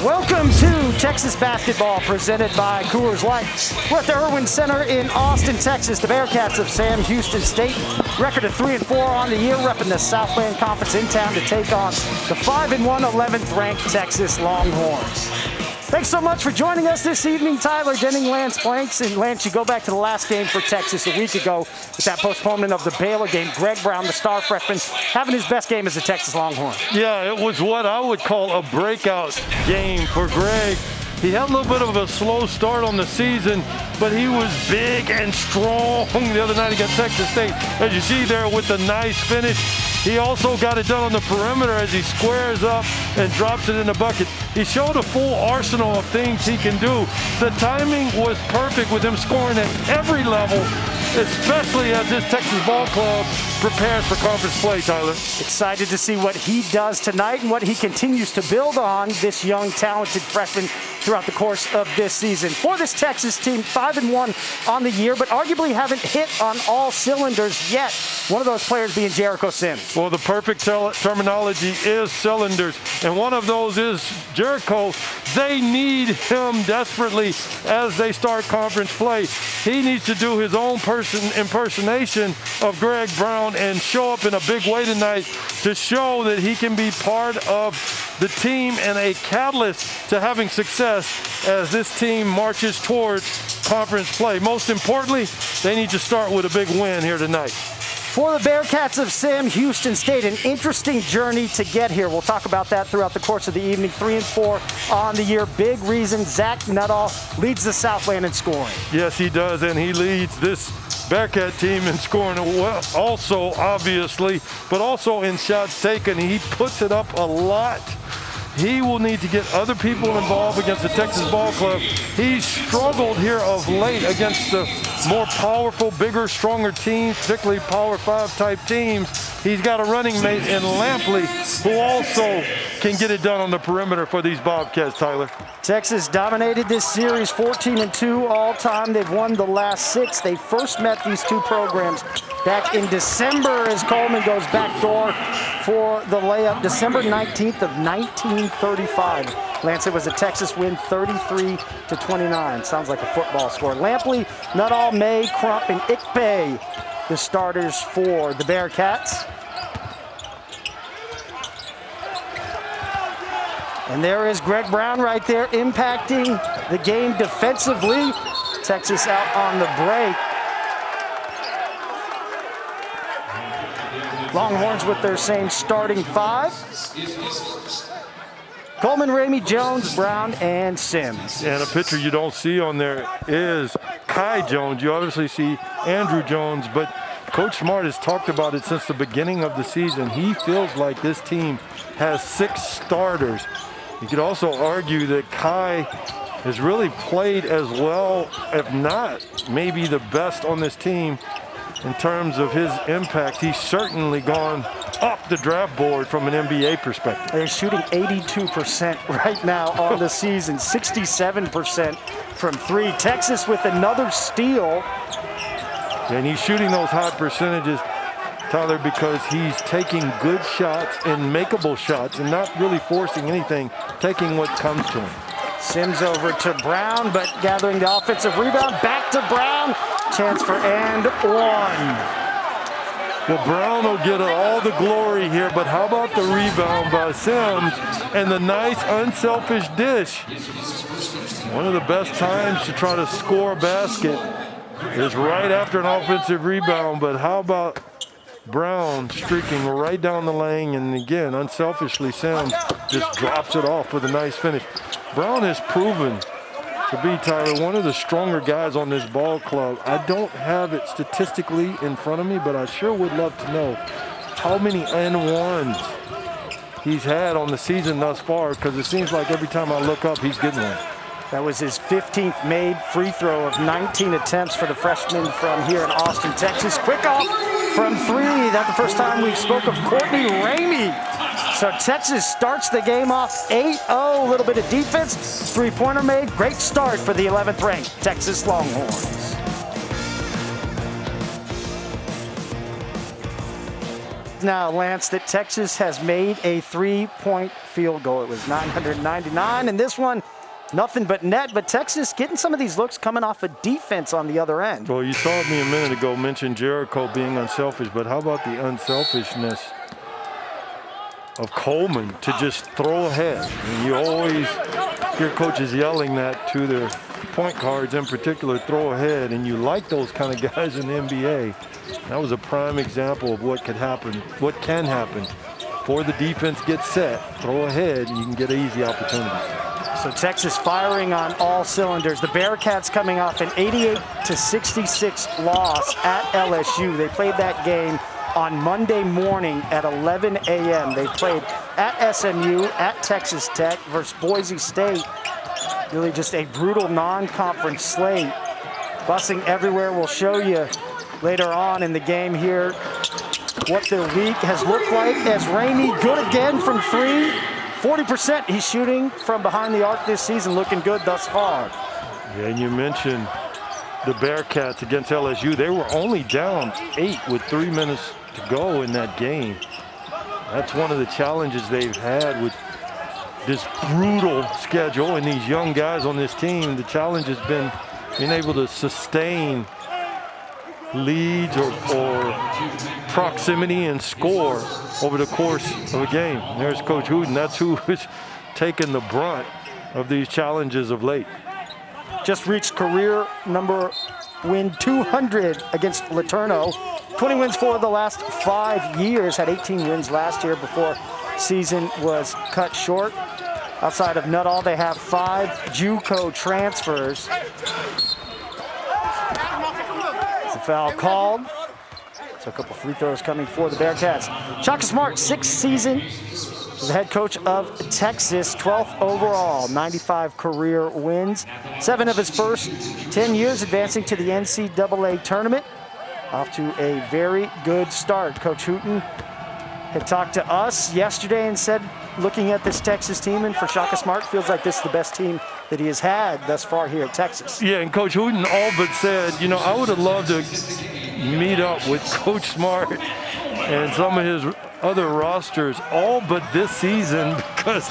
Welcome to Texas Basketball, presented by Coors Light. We're at the Irwin Center in Austin, Texas. The Bearcats of Sam Houston State, record of 3-4 on the year, repping the Southland Conference in town to take on the 5-1, 11th-ranked Texas Longhorns. Thanks so much for joining us this evening, Tyler Denning, Lance Blanks. And Lance, you go back to the last game for Texas a week ago with that postponement of the Baylor game. Greg Brown, the star freshman, having his best game as a Texas Longhorn. Yeah, it was what I would call a breakout game for Greg. He had a little bit of a slow start on the season, but he was big and strong the other night against Texas State. As you see there with the nice finish, he also got it done on the perimeter as he squares up and drops it in the bucket. He showed a full arsenal of things he can do. The timing was perfect with him scoring at every level, especially as this Texas ball club prepares for conference play, Tyler. Excited to see what he does tonight and what he continues to build on, this young, talented freshman, throughout the course of this season. For this Texas team, 5-1 on the year, but arguably haven't hit on all cylinders yet. One of those players being Jericho Sims. Well, the perfect terminology is cylinders, and one of those is Jericho. They need him desperately as they start conference play. He needs to do his own impersonation of Greg Brown and show up in a big way tonight to show that he can be part of the team and a catalyst to having success as this team marches towards conference play. Most importantly, they need to start with a big win here tonight. For the Bearcats of Sam Houston State, an interesting journey to get here. We'll talk about that throughout the course of the evening. 3-4 on the year. Big reason Zach Nuttall leads the Southland in scoring. Yes, he does, and he leads this Bearcat team in scoring also, obviously, but also in shots taken. He puts it up a lot. He will need to get other people involved against the Texas ball club. He's struggled here of late against the more powerful, bigger, stronger teams, particularly Power 5 type teams. He's got a running mate in Lampley who also can get it done on the perimeter for these Bobcats, Tyler. Texas dominated this series 14-2 all time. They've won the last 6. They first met these two programs back in December as Coleman goes backdoor for the layup. December 19th of 1935. Lance, it was a Texas win 33-29. Sounds like a football score. Lampley, Nuttall, May, Crump, and Ikpe, the starters for the Bearcats. And there is Greg Brown right there impacting the game defensively. Texas out on the break. Longhorns with their same starting 5. Coleman, Ramey, Jones, Brown, and Sims. And a picture you don't see on there is Kai Jones. You obviously see Andrew Jones, but Coach Smart has talked about it since the beginning of the season. He feels like this team has 6 starters. You could also argue that Kai has really played as well, if not maybe the best on this team in terms of his impact. He's certainly gone up the draft board from an NBA perspective. They're shooting 82% right now on the season, 67% from 3. Texas with another steal. And he's shooting those high percentages, Tyler, because he's taking good shots and makeable shots and not really forcing anything, taking what comes to him. Sims over to Brown, but gathering the offensive rebound. Back to Brown. Chance for and one. Well, Brown will get all the glory here, but how about the rebound by Sims and the nice unselfish dish? One of the best times to try to score a basket is right after an offensive rebound, but how about Brown streaking right down the lane, and again, unselfishly, Sims just drops it off with a nice finish. Brown has proven to be, Tyler, one of the stronger guys on this ball club. I don't have it statistically in front of me, but I sure would love to know how many N1s he's had on the season thus far, because it seems like every time I look up, he's getting one. That was his 15th made free throw of 19 attempts for the freshman from here in Austin, Texas. Quick off from 3. That's the first time we spoke of Courtney Ramey. So Texas starts the game off 8-0, a little bit of defense. 3-pointer made. Great start for the 11th ranked Texas Longhorns. 12th now, Lance, that Texas has made a 3-point field goal. It was 999, and this one, nothing but net. But Texas getting some of these looks coming off of defense on the other end. Well, you saw me a minute ago mention Jericho being unselfish, but how about the unselfishness of Coleman to just throw ahead? I mean, you always hear coaches yelling that to their point guards in particular, throw ahead, and you like those kind of guys in the NBA. That was a prime example of what could happen, what can happen. Before the defense gets set, throw ahead, and you can get easy opportunities. So Texas firing on all cylinders. The Bearcats coming off an 88-66 loss at LSU. They played that game on Monday morning at 11 a.m. They played at SMU, at Texas Tech versus Boise State. Really just a brutal non-conference slate. Busing everywhere. We'll show you later on in the game here what their week has looked like. As Ramey good again from three. 40% he's shooting from behind the arc this season, looking good thus far. Yeah, and you mentioned the Bearcats against LSU. They were only down 8 with 3 minutes to go in that game. That's one of the challenges they've had with this brutal schedule and these young guys on this team. The challenge has been being able to sustain leads or proximity and score over the course of a game. There's Coach Hooten. That's who is taking the brunt of these challenges of late. Just reached career number win 200 against LeTourneau. 20 wins for the last 5 years. Had 18 wins last year before season was cut short. Outside of Nuttall, they have 5 JUCO transfers. It's a foul called. So a couple free throws coming for the Bearcats. Shaka Smart, 6th season as the head coach of Texas, 12th overall, 95 career wins. 7 of his first 10 years advancing to the NCAA tournament. Off to a very good start. Coach Hooten had talked to us yesterday and said, looking at this Texas team, and for Shaka Smart, feels like this is the best team that he has had thus far here at Texas. Yeah, and Coach Hooten all but said, you know, I would have loved to meet up with Coach Smart and some of his other rosters all but this season, because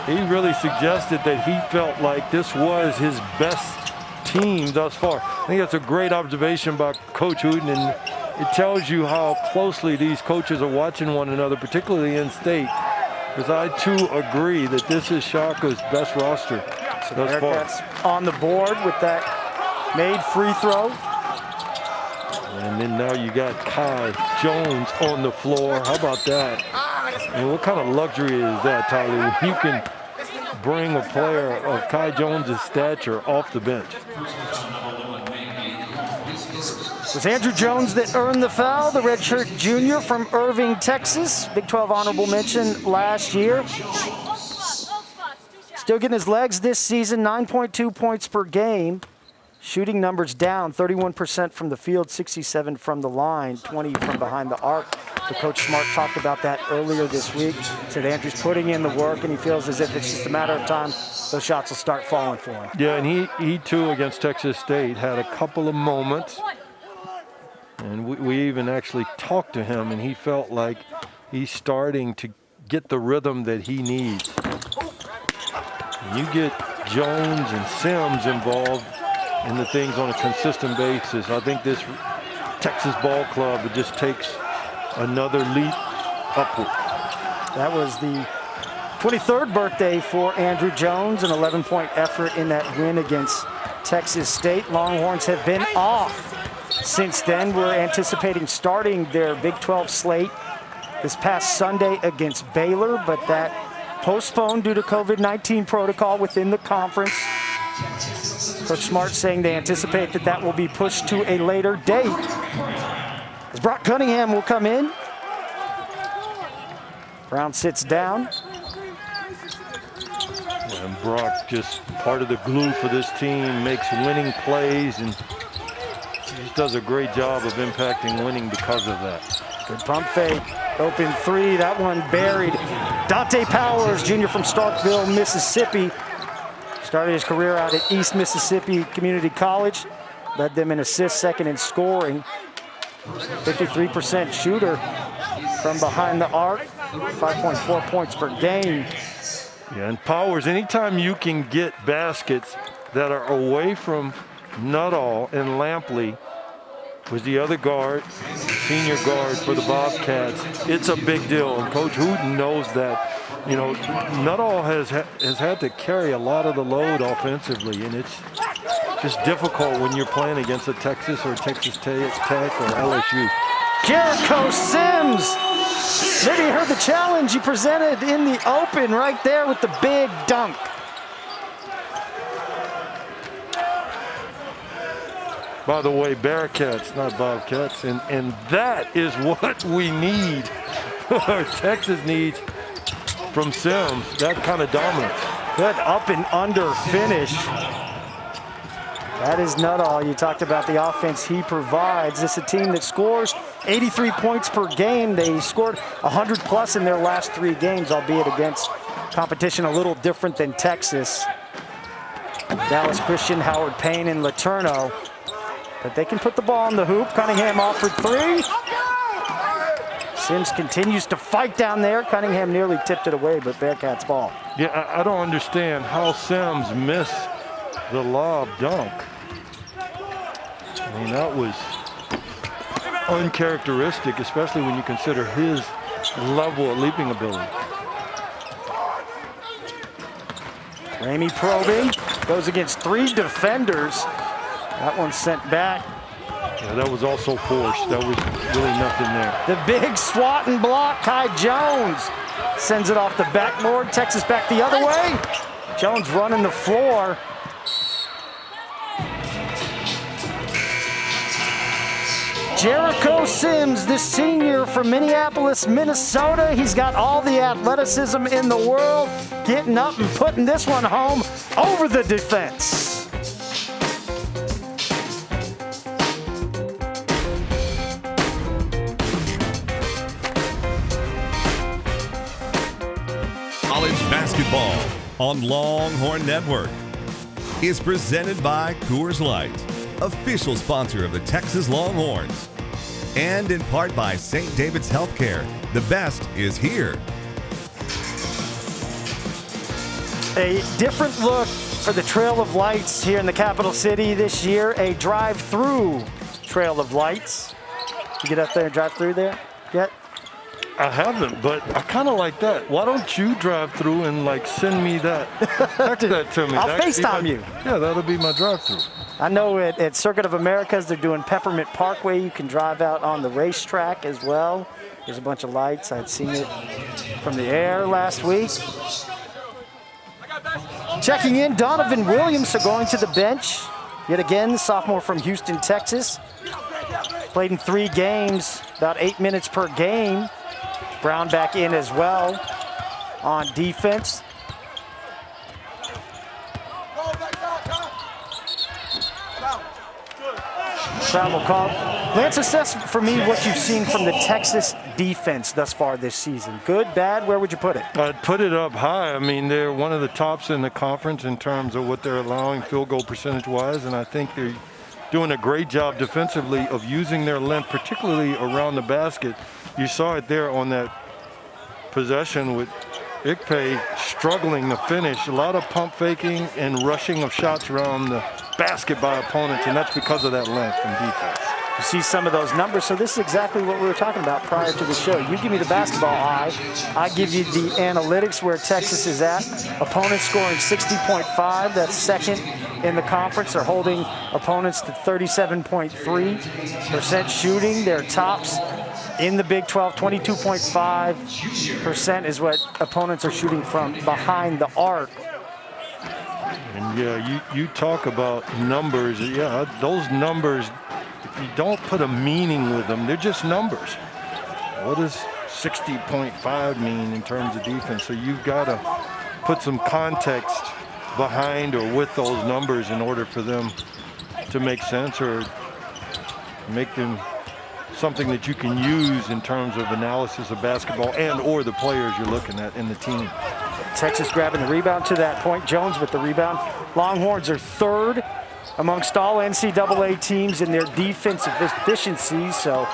he really suggested that he felt like this was his best team thus far. I think that's a great observation by Coach Hooten, and it tells you how closely these coaches are watching one another, particularly in state. Because I too agree that this is Shaka's best roster thus far. On the board with that made free throw. And then now you got Kai Jones on the floor. How about that? I mean, what kind of luxury is that, Tyler? You can bring a player of Kai Jones' stature off the bench. It was Andrew Jones that earned the foul, the redshirt junior from Irving, Texas. Big 12 honorable mention last year. Still getting his legs this season, 9.2 points per game. Shooting numbers down, 31% from the field, 67 from the line, 20 from behind the arc. So Coach Smart talked about that earlier this week. Said Andrew's putting in the work, and he feels as if it's just a matter of time those shots will start falling for him. Yeah, and he too against Texas State had a couple of moments. And we even actually talked to him, and he felt like he's starting to get the rhythm that he needs. When you get Jones and Sims involved in the things on a consistent basis, I think this Texas ball club, it just takes another leap upward. That was the 23rd birthday for Andrew Jones, an 11-point effort in that win against Texas State. Longhorns have been off since then. We're anticipating starting their Big 12 slate this past Sunday against Baylor, but that postponed due to COVID-19 protocol within the conference. Coach Smart saying they anticipate that that will be pushed to a later date. As Brock Cunningham will come in. Brown sits down. And Brock, just part of the glue for this team, makes winning plays, and just does a great job of impacting winning because of that. Good pump fake, open three, that one buried. Dante Powers, junior from Starkville, Mississippi. Started his career out at East Mississippi Community College. Led them in assists, second in scoring. 53% shooter from behind the arc, 5.4 points per game. Yeah, and Powers, anytime you can get baskets that are away from Nuttall and Lampley, was the other guard, senior guard for the Bobcats, it's a big deal. And Coach Hooten knows that. You know, Nuttall has had to carry a lot of the load offensively, and it's just difficult when you're playing against a Texas or Texas Tech or LSU. Jericho Sims. Maybe you heard the challenge he presented in the open right there with the big dunk. By the way, Bearcats, not Bobcats, and that is what we need. Texas needs from Sims, that kind of dominance. Good up and under finish. That is Nuttall. You talked about the offense he provides. This is a team that scores 83 points per game. They scored 100 plus in their last 3 games, albeit against competition a little different than Texas. Dallas Christian, Howard Payne, and Letourneau. But they can put the ball in the hoop. Cunningham offered 3. Sims continues to fight down there. Cunningham nearly tipped it away, but Bearcats ball. Yeah, I don't understand how Sims missed the lob dunk. I mean, that was uncharacteristic, especially when you consider his level of leaping ability. Ramey probing, goes against 3 defenders. That one sent back. Yeah, that was also forced. That was really nothing there. The big swat and block, Kai Jones sends it off the backboard. Texas back the other way. Jones running the floor. Jericho Sims, the senior from Minneapolis, Minnesota. He's got all the athleticism in the world, getting up and putting this one home over the defense. College basketball on Longhorn Network is presented by Coors Light, official sponsor of the Texas Longhorns, and in part by St. David's Healthcare. The best is here. A different look for the Trail of Lights here in the capital city this year. A drive-through Trail of Lights. You get up there and drive through there yet? I haven't, but I kind of like that. Why don't you drive through and like send me that? Text that to me. I'll FaceTime you. Yeah, that'll be my drive-through. I know at Circuit of Americas, they're doing Peppermint Parkway. You can drive out on the racetrack as well. There's a bunch of lights. I'd seen it from the air last week. Checking in, Donovan Williams, so going to the bench. Yet again, the sophomore from Houston, Texas. Played in 3 games, about 8 minutes per game. Brown back in as well on defense. Travel call. Lance, assess for me what you've seen from the Texas defense thus far this season. Good, bad, where would you put it? I'd put it up high. I mean, they're one of the tops in the conference in terms of what they're allowing field goal percentage-wise, and I think they're doing a great job defensively of using their length, particularly around the basket. You saw it there on that possession with Ikpe struggling to finish. A lot of pump faking and rushing of shots around the basket by opponents, and that's because of that length and defense. You see some of those numbers, so this is exactly what we were talking about prior to the show. You give me the basketball eye, I give you the analytics where Texas is at. Opponents scoring 60.5, that's second in the conference. They're holding opponents to 37.3% shooting. They're tops in the Big 12, 22.5% is what opponents are shooting from behind the arc. And yeah, you talk about numbers. Yeah, those numbers, if you don't put a meaning with them, they're just numbers. What does 60.5 mean in terms of defense? So you've got to put some context behind or with those numbers in order for them to make sense or make them something that you can use in terms of analysis of basketball and or the players you're looking at in the team. Texas grabbing the rebound to that point. Jones with the rebound. Longhorns are third amongst all NCAA teams in their defensive efficiency, so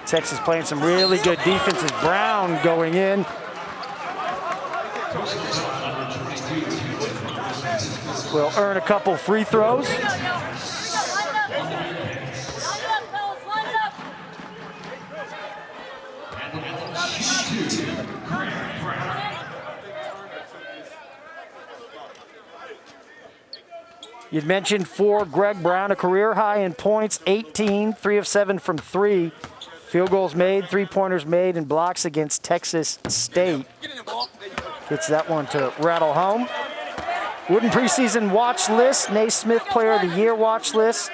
Texas playing some really good defense as Brown going in. Will earn a couple free throws. You'd mentioned for Greg Brown, a career high in points, 18, 3 of 7 from 3. Field goals made, three-pointers made, and blocks against Texas State. Gets that one to rattle home. Wooden preseason watch list, Naismith Player of the Year watch list.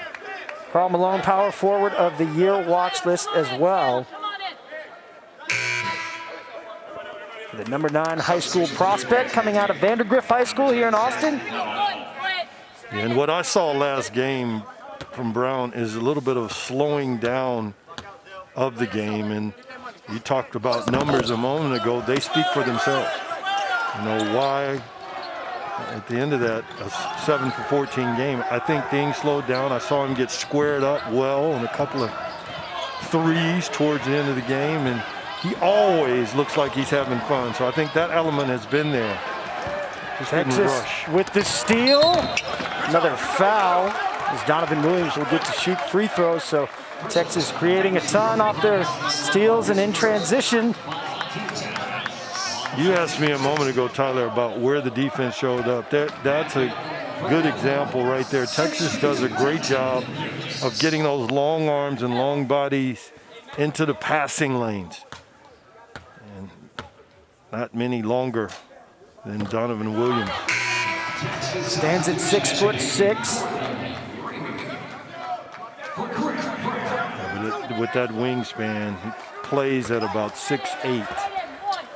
Karl Malone Power Forward of the Year watch list as well. The number 9 high school prospect coming out of Vandergrift High School here in Austin. And what I saw last game from Brown is a little bit of slowing down of the game. And you talked about numbers a moment ago. They speak for themselves. You know why? At the end of that, a 7 for 14 game, I think things slowed down. I saw him get squared up well on a couple of threes towards the end of the game. And he always looks like he's having fun. So I think that element has been there. Just Texas rush. with the steal. Another foul as Donovan Williams will get to shoot free throws. So Texas creating a ton off their steals and in transition. You asked me a moment ago, Tyler, about where the defense showed up. That's a good example right there. Texas does a great job of getting those long arms and long bodies into the passing lanes. And not many longer than Donovan Williams. Stands at 6'6". With that wingspan, he plays at about 6'8"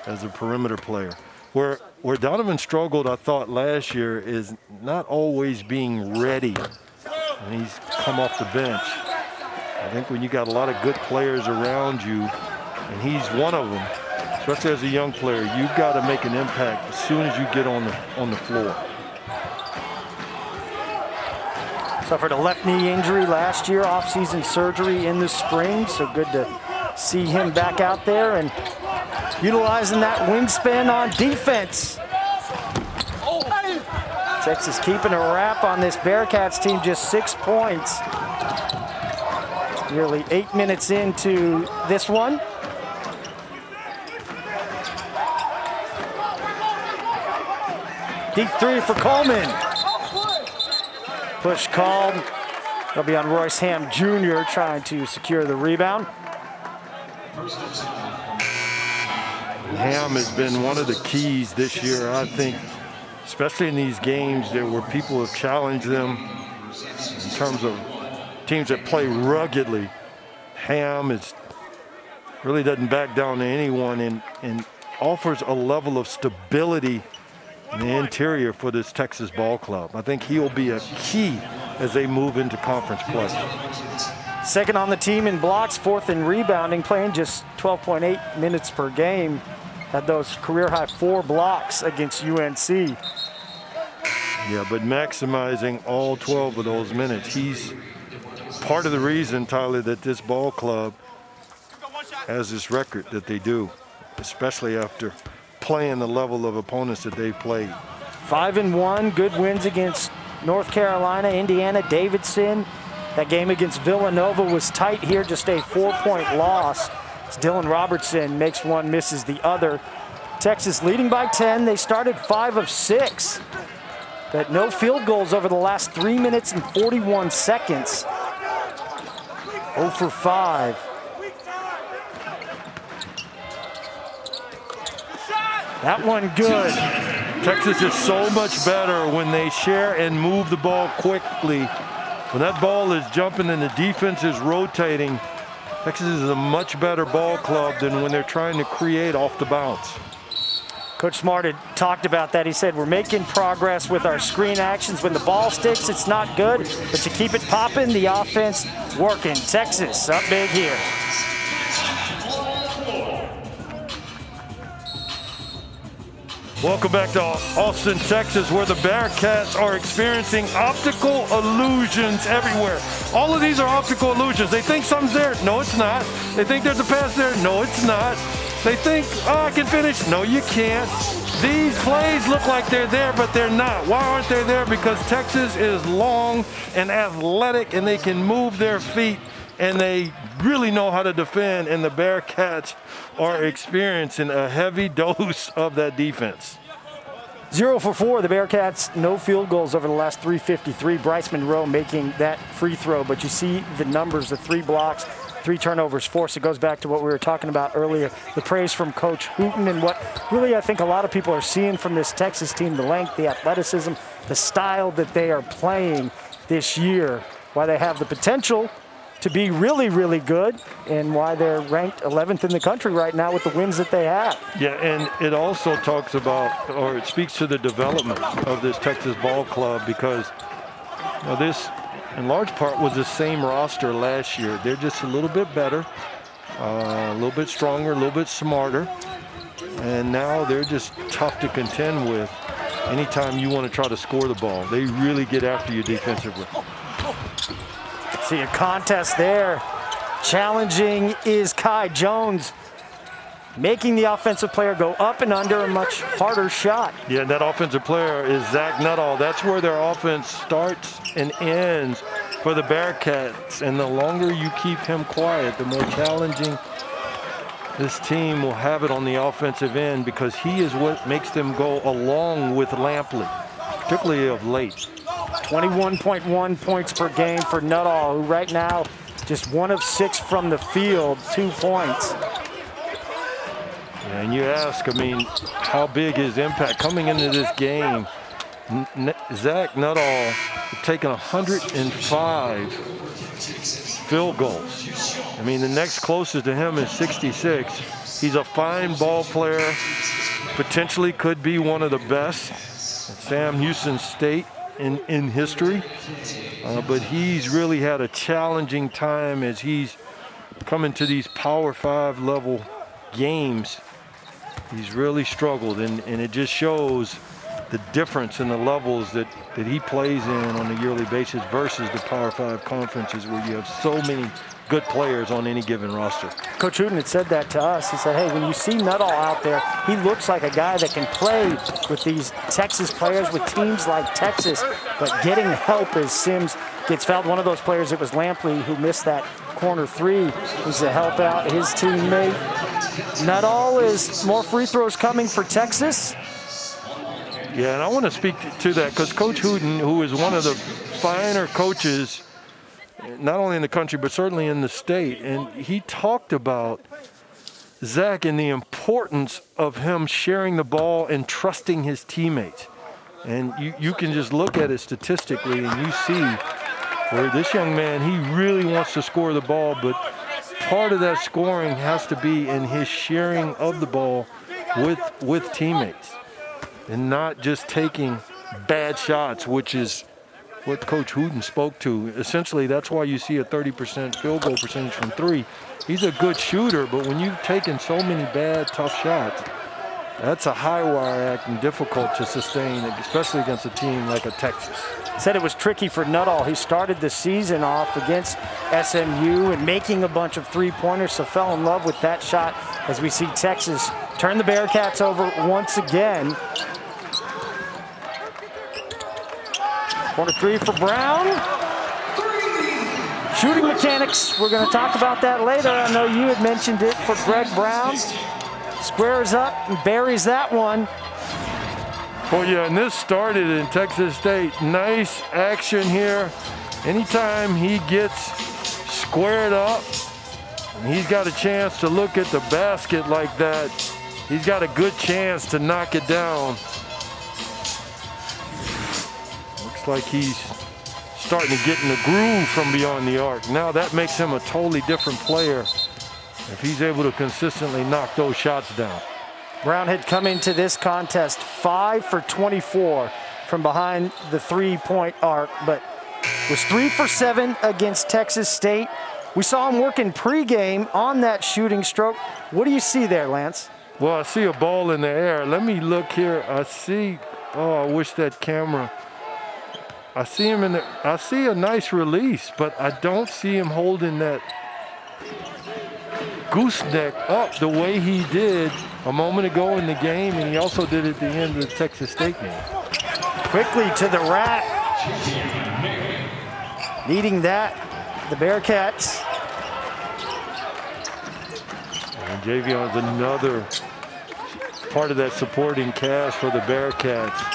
as a perimeter player. Where Donovan struggled, I thought, last year is not always being ready when he's come off the bench. I think when you got a lot of good players around you, and he's one of them, especially as a young player, you've got to make an impact as soon as you get on the floor. Suffered a left knee injury last year, off-season surgery in the spring, so good to see him back out there and utilizing that wingspan on defense. Texas keeping a wrap on this Bearcats team, just 6 points. Nearly 8 minutes into this one. Deep three for Coleman. Push called. They'll be on Royce Ham Jr. trying to secure the rebound. Ham has been one of the keys this year, I think, especially in these games where people have challenged them in terms of teams that play ruggedly. Ham really doesn't back down to anyone and offers a level of stability in the interior for this Texas ball club. I think he'll be a key as they move into conference play. Second on the team in blocks, fourth in rebounding, playing just 12.8 minutes per game. Had those career-high 4 blocks against UNC. Yeah, but maximizing all 12 of those minutes. He's part of the reason, Tyler, that this ball club has this record that they do, especially after playing the level of opponents that they've played. 5-1, good wins against North Carolina, Indiana, Davidson. That game against Villanova was tight here, just a 4-point loss. As Dylan Robertson makes one, misses the other. Texas leading by 10. They started 5 of 6, but no field goals over the last 3 minutes and 41 seconds. 0 for 5. That one good. Texas is so much better when they share and move the ball quickly. When that ball is jumping and the defense is rotating, Texas is a much better ball club than when they're trying to create off the bounce. Coach Smart had talked about that. He said, we're making progress with our screen actions. When the ball sticks, it's not good, but you keep it popping, the offense working. Texas up big here. Welcome back to Austin, Texas, where the Bearcats are experiencing optical illusions everywhere. All of these are optical illusions. They think something's there. No, it's not. They think there's a pass there. No, it's not. They think, oh, I can finish. No, you can't. These plays look like they're there, but they're not. Why aren't they there? Because Texas is long and athletic, and they can move their feet, and they really know how to defend, and the Bearcats are experiencing a heavy dose of that defense. 0 for 4, the Bearcats, no field goals over the last 3:53. Bryce Monroe making that free throw, but you see the numbers, the 3 blocks, 3 turnovers forced. It goes back to what we were talking about earlier, the praise from Coach Hooten, and what really I think a lot of people are seeing from this Texas team, the length, the athleticism, the style that they are playing this year, why they have the potential to be really, really good, and why they're ranked 11th in the country right now with the wins that they have. Yeah, and it also talks about, or it speaks to the development of this Texas ball club, because this, in large part, was the same roster last year. They're just a little bit better, a little bit stronger, a little bit smarter, and now they're just tough to contend with anytime you want to try to score the ball. They really get after you defensively. See a contest there. Challenging is Kai Jones, making the offensive player go up and under a much harder shot. Yeah, that offensive player is Zach Nuttall. That's where their offense starts and ends for the Bearcats. And the longer you keep him quiet, the more challenging this team will have it on the offensive end, because he is what makes them go along with Lampley, particularly of late. 21.1 points per game for Nuttall, who right now just 1 of 6 from the field, 2 points. And you ask, I mean, how big his impact coming into this game. Zach Nuttall taking 105 field goals. I mean, the next closest to him is 66. He's a fine ball player, potentially could be one of the best at Sam Houston State in history, but he's really had a challenging time as he's coming to these Power 5 level games. He's really struggled, and it just shows the difference in the levels that he plays in on a yearly basis versus the Power 5 conferences, where you have so many good players on any given roster. Coach Hooten had said that to us. He said, hey, when you see Nuttall out there, he looks like a guy that can play with these Texas players, with teams like Texas, but getting help as Sims gets fouled. One of those players, it was Lampley, who missed that corner 3. He's to help out his teammate. Nuttall is more free throws coming for Texas. Yeah, and I want to speak to that, because Coach Hooten, who is one of the finer coaches not only in the country, but certainly in the state. And he talked about Zach and the importance of him sharing the ball and trusting his teammates. And you can just look at it statistically, and you see where this young man, he really wants to score the ball, but part of that scoring has to be in his sharing of the ball with teammates, and not just taking bad shots, which is what Coach Hooten spoke to. Essentially, that's why you see a 30% field goal percentage from 3. He's a good shooter, but when you've taken so many bad, tough shots, that's a high wire act and difficult to sustain, especially against a team like a Texas. Said it was tricky for Nuttall. He started the season off against SMU and making a bunch of 3-pointers, so fell in love with that shot as we see Texas turn the Bearcats over once again. Corner 3 for Brown. Shooting mechanics, we're going to talk about that later. I know you had mentioned it for Greg Brown. Squares up and buries that one. Well, yeah, and this started in Texas State. Nice action here. Anytime he gets squared up and he's got a chance to look at the basket like that, he's got a good chance to knock it down. Like he's starting to get in the groove from beyond the arc. Now that makes him a totally different player if he's able to consistently knock those shots down. Brown had come into this contest 5 for 24 from behind the 3-point arc, but was 3 for 7 against Texas State. We saw him working pregame on that shooting stroke. What do you see there, Lance? Well, I see a ball in the air. Let me look here. I see, oh, I wish that camera. I see him I see a nice release, but I don't see him holding that gooseneck up the way he did a moment ago in the game, and he also did at the end of the Texas State game. Quickly to the rack. Needing that, the Bearcats. And Javion's another part of that supporting cast for the Bearcats.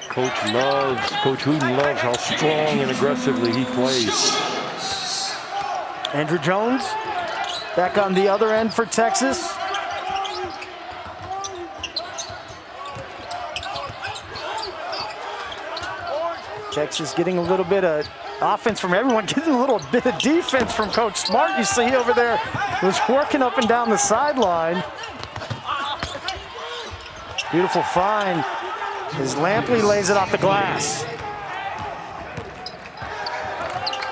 Coach Wooten loves how strong and aggressively he plays. Andrew Jones back on the other end for Texas. Texas getting a little bit of offense from everyone, getting a little bit of defense from Coach Smart. You see over there, was working up and down the sideline. Beautiful find as Lampley lays it off the glass.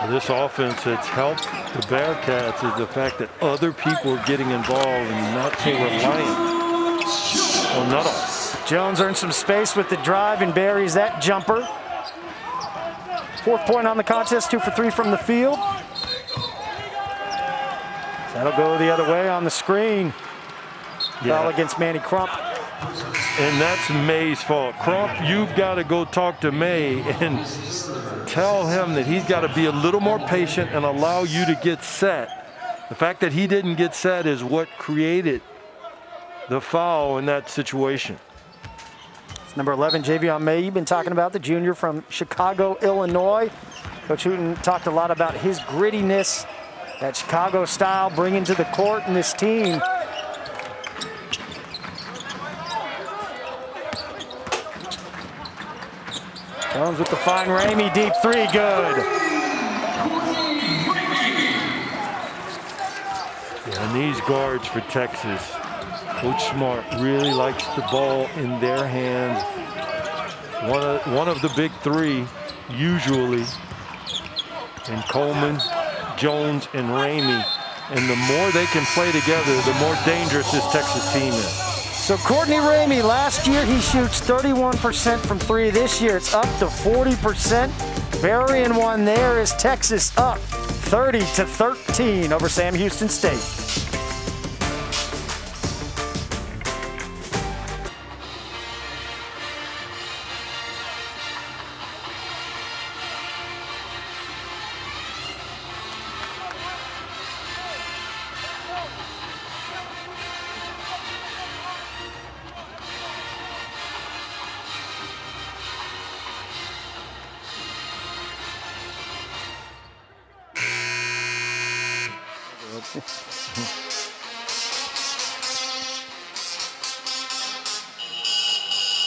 This offense that's helped the Bearcats is the fact that other people are getting involved and not so reliant on Nuttall. Jones earns some space with the drive and buries that jumper. 4th point on the contest, 2 for 3 from the field. That'll go the other way on the screen. Foul against Manny Crump. And that's May's fault. Crump, you've got to go talk to May and tell him that he's got to be a little more patient and allow you to get set. The fact that he didn't get set is what created the foul in that situation. It's number 11, Javion May. You've been talking about the junior from Chicago, Illinois. Coach Wooten talked a lot about his grittiness, that Chicago style bringing to the court in this team. Jones with the fine Ramey, deep 3, good. And these guards for Texas, Coach Smart really likes the ball in their hands. One of the big 3, usually, and Coleman, Jones, and Ramey. And the more they can play together, the more dangerous this Texas team is. So Courtney Ramey, last year he shoots 31% from 3. This year it's up to 40%. Burying one there is Texas up 30-13 over Sam Houston State.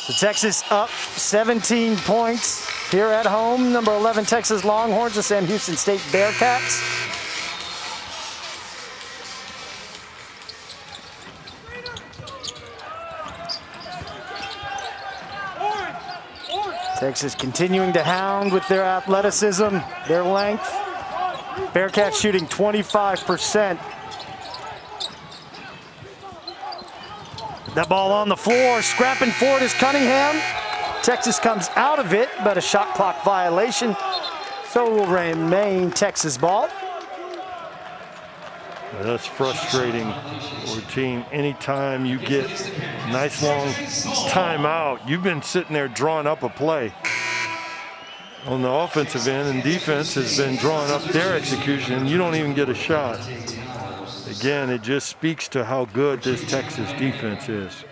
So Texas up 17 points here at home. Number 11 Texas Longhorns, the Sam Houston State Bearcats. Texas continuing to hound with their athleticism, their length. Bearcats shooting 25%. That ball on the floor, scrapping for it is Cunningham. Texas comes out of it, but a shot clock violation. So it will remain Texas ball. That's frustrating for a team. Anytime you get a nice long timeout, you've been sitting there drawing up a play. On the offensive end, and defense has been drawing up their execution, and you don't even get a shot. Again, it just speaks to how good this Texas defense is.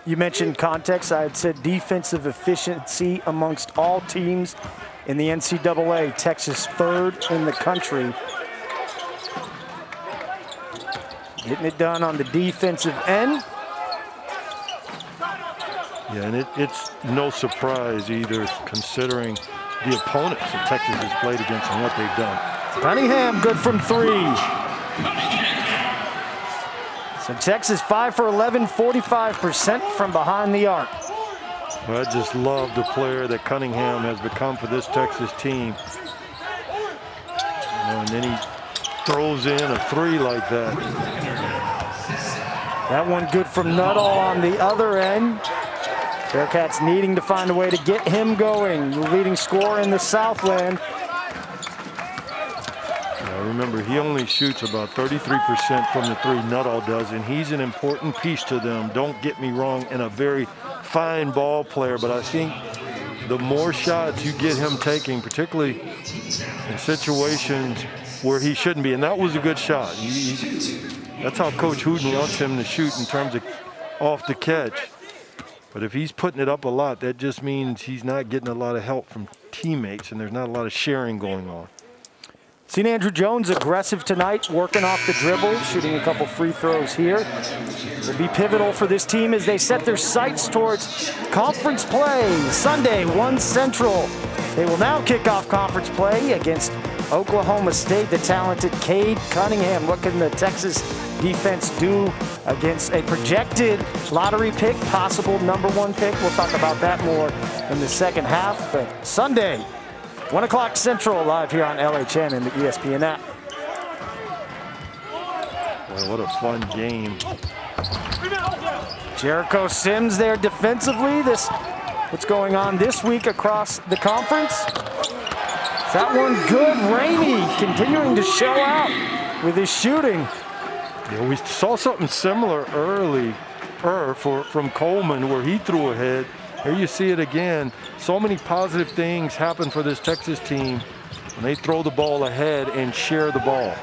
You mentioned context. I had said defensive efficiency amongst all teams in the NCAA. Texas 3rd in the country. Getting it done on the defensive end. Yeah, and it's no surprise either, considering the opponents that Texas has played against and what they've done. Cunningham good from 3. So Texas 5 for 11, 45% from behind the arc. Well, I just love the player that Cunningham has become for this Texas team. And then throws in a 3 like that. That one good from Nuttall on the other end. Bearcats needing to find a way to get him going. The leading scorer in the Southland. Now remember, he only shoots about 33% from the 3, Nuttall does, and he's an important piece to them. Don't get me wrong, and a very fine ball player, but I think the more shots you get him taking, particularly in situations where he shouldn't be, and that was a good shot. That's how Coach Hooten wants him to shoot in terms of off the catch. But if he's putting it up a lot, that just means he's not getting a lot of help from teammates, and there's not a lot of sharing going on. St. Andrew Jones aggressive tonight, working off the dribble, shooting a couple free throws here. Will be pivotal for this team as they set their sights towards conference play. Sunday, 1 Central. They will now kick off conference play against Oklahoma State, the talented Cade Cunningham. What can the Texas defense do against a projected lottery pick, possible #1 pick? We'll talk about that more in the second half. But Sunday, 1 o'clock Central, live here on LHN and the ESPN app. Boy, what a fun game. Jericho Sims there defensively. What's going on this week across the conference? That one good. Ramey continuing to show out with his shooting. Yeah, we saw something similar from Coleman where he threw ahead. Here you see it again. So many positive things happen for this Texas team when they throw the ball ahead and share the ball.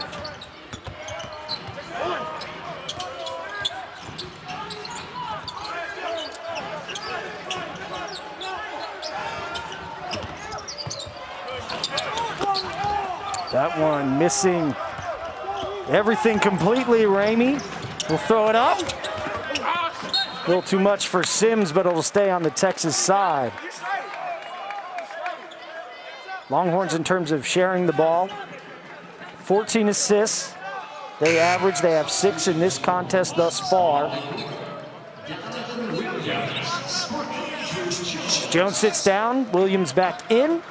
That one missing everything completely. Ramey will throw it up. A little too much for Sims, but it'll stay on the Texas side. Longhorns in terms of sharing the ball, 14 assists. They have 6 in this contest thus far. Jones sits down, Williams back in.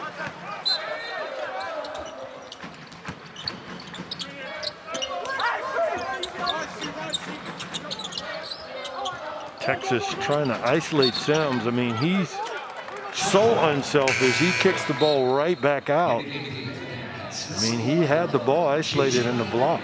Texas trying to isolate Sims. I mean, he's so unselfish. He kicks the ball right back out. I mean, he had the ball isolated in the block.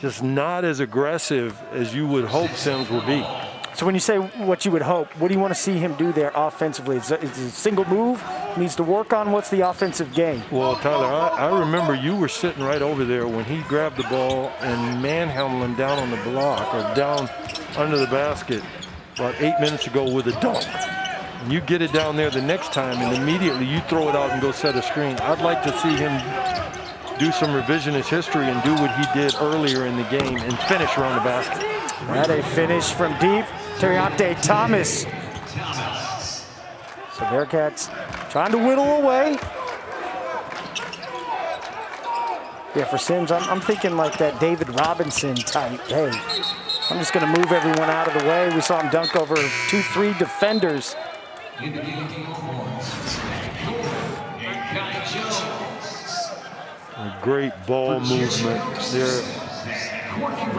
Just not as aggressive as you would hope Sims would be. So when you say what you would hope, what do you want to see him do there offensively? Is it a single move he needs to work on? What's the offensive game? Well, Tyler, I remember you were sitting right over there when he grabbed the ball and manhandled him down on the block or down under the basket about 8 minutes ago with a dunk. And you get it down there the next time and immediately you throw it out and go set a screen. I'd like to see him do some revisionist history and do what he did earlier in the game and finish around the basket. That a finish from deep. Terriante Thomas. So Bearcats trying to whittle away. Yeah, for Sims, I'm thinking like that David Robinson type. Hey, I'm just going to move everyone out of the way. We saw him dunk over 2-3 defenders. A great ball movement there.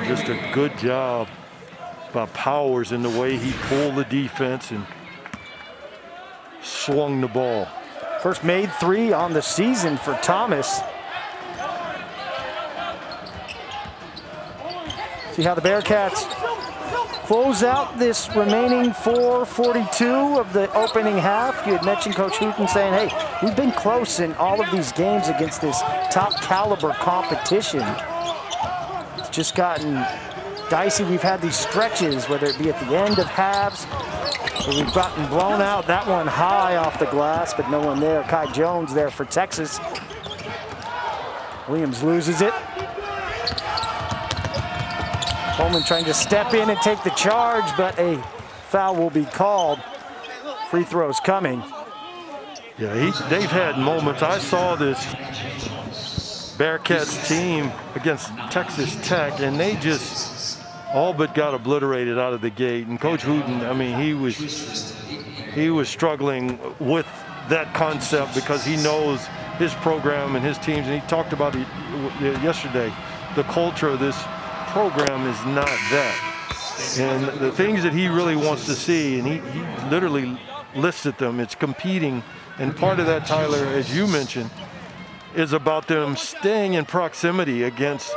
Just a good job by Powers in the way he pulled the defense and swung the ball. First made 3 on the season for Thomas. See how the Bearcats close out this remaining 4:42 of the opening half. You had mentioned Coach Hooten saying, hey, we've been close in all of these games against this top caliber competition. It's just gotten dicey. We've had these stretches, whether it be at the end of halves, where we've gotten blown out. That one high off the glass, but no one there. Kai Jones there for Texas. Williams loses it. Coleman trying to step in and take the charge, but a foul will be called. Free throws coming. Yeah, they've had moments. I saw this Bearcats team against Texas Tech, and they just all but got obliterated out of the gate. And Coach Hooten, I mean, he was struggling with that concept because he knows his program and his teams, and he talked about it yesterday. the culture of this program is not that. And the things that he really wants to see, and he literally listed them, it's competing. And part of that, Tyler, as you mentioned, is about them staying in proximity against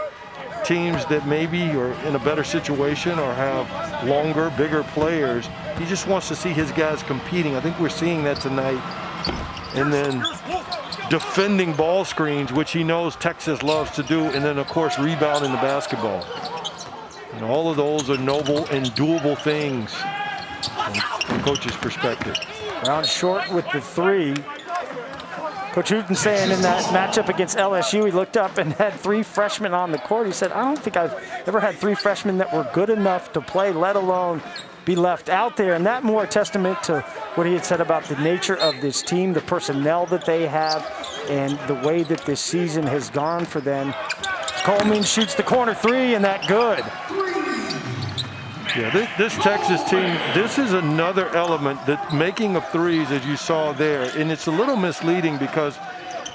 teams that maybe are in a better situation or have longer, bigger players. He just wants to see his guys competing. I think we're seeing that tonight. And then defending ball screens, which he knows Texas loves to do, and then, of course, rebounding the basketball. And all of those are noble and doable things from coach's perspective. Brown short with the three. Coach Hooten saying in that matchup against LSU, he looked up and had 3 freshmen on the court. He said, I don't think I've ever had 3 freshmen that were good enough to play, let alone be left out there. And that more a testament to what he had said about the nature of this team, the personnel that they have, and the way that this season has gone for them. Coleman shoots the corner 3, and that good. Yeah, this Texas team, this is another element that making of threes, as you saw there, and it's a little misleading because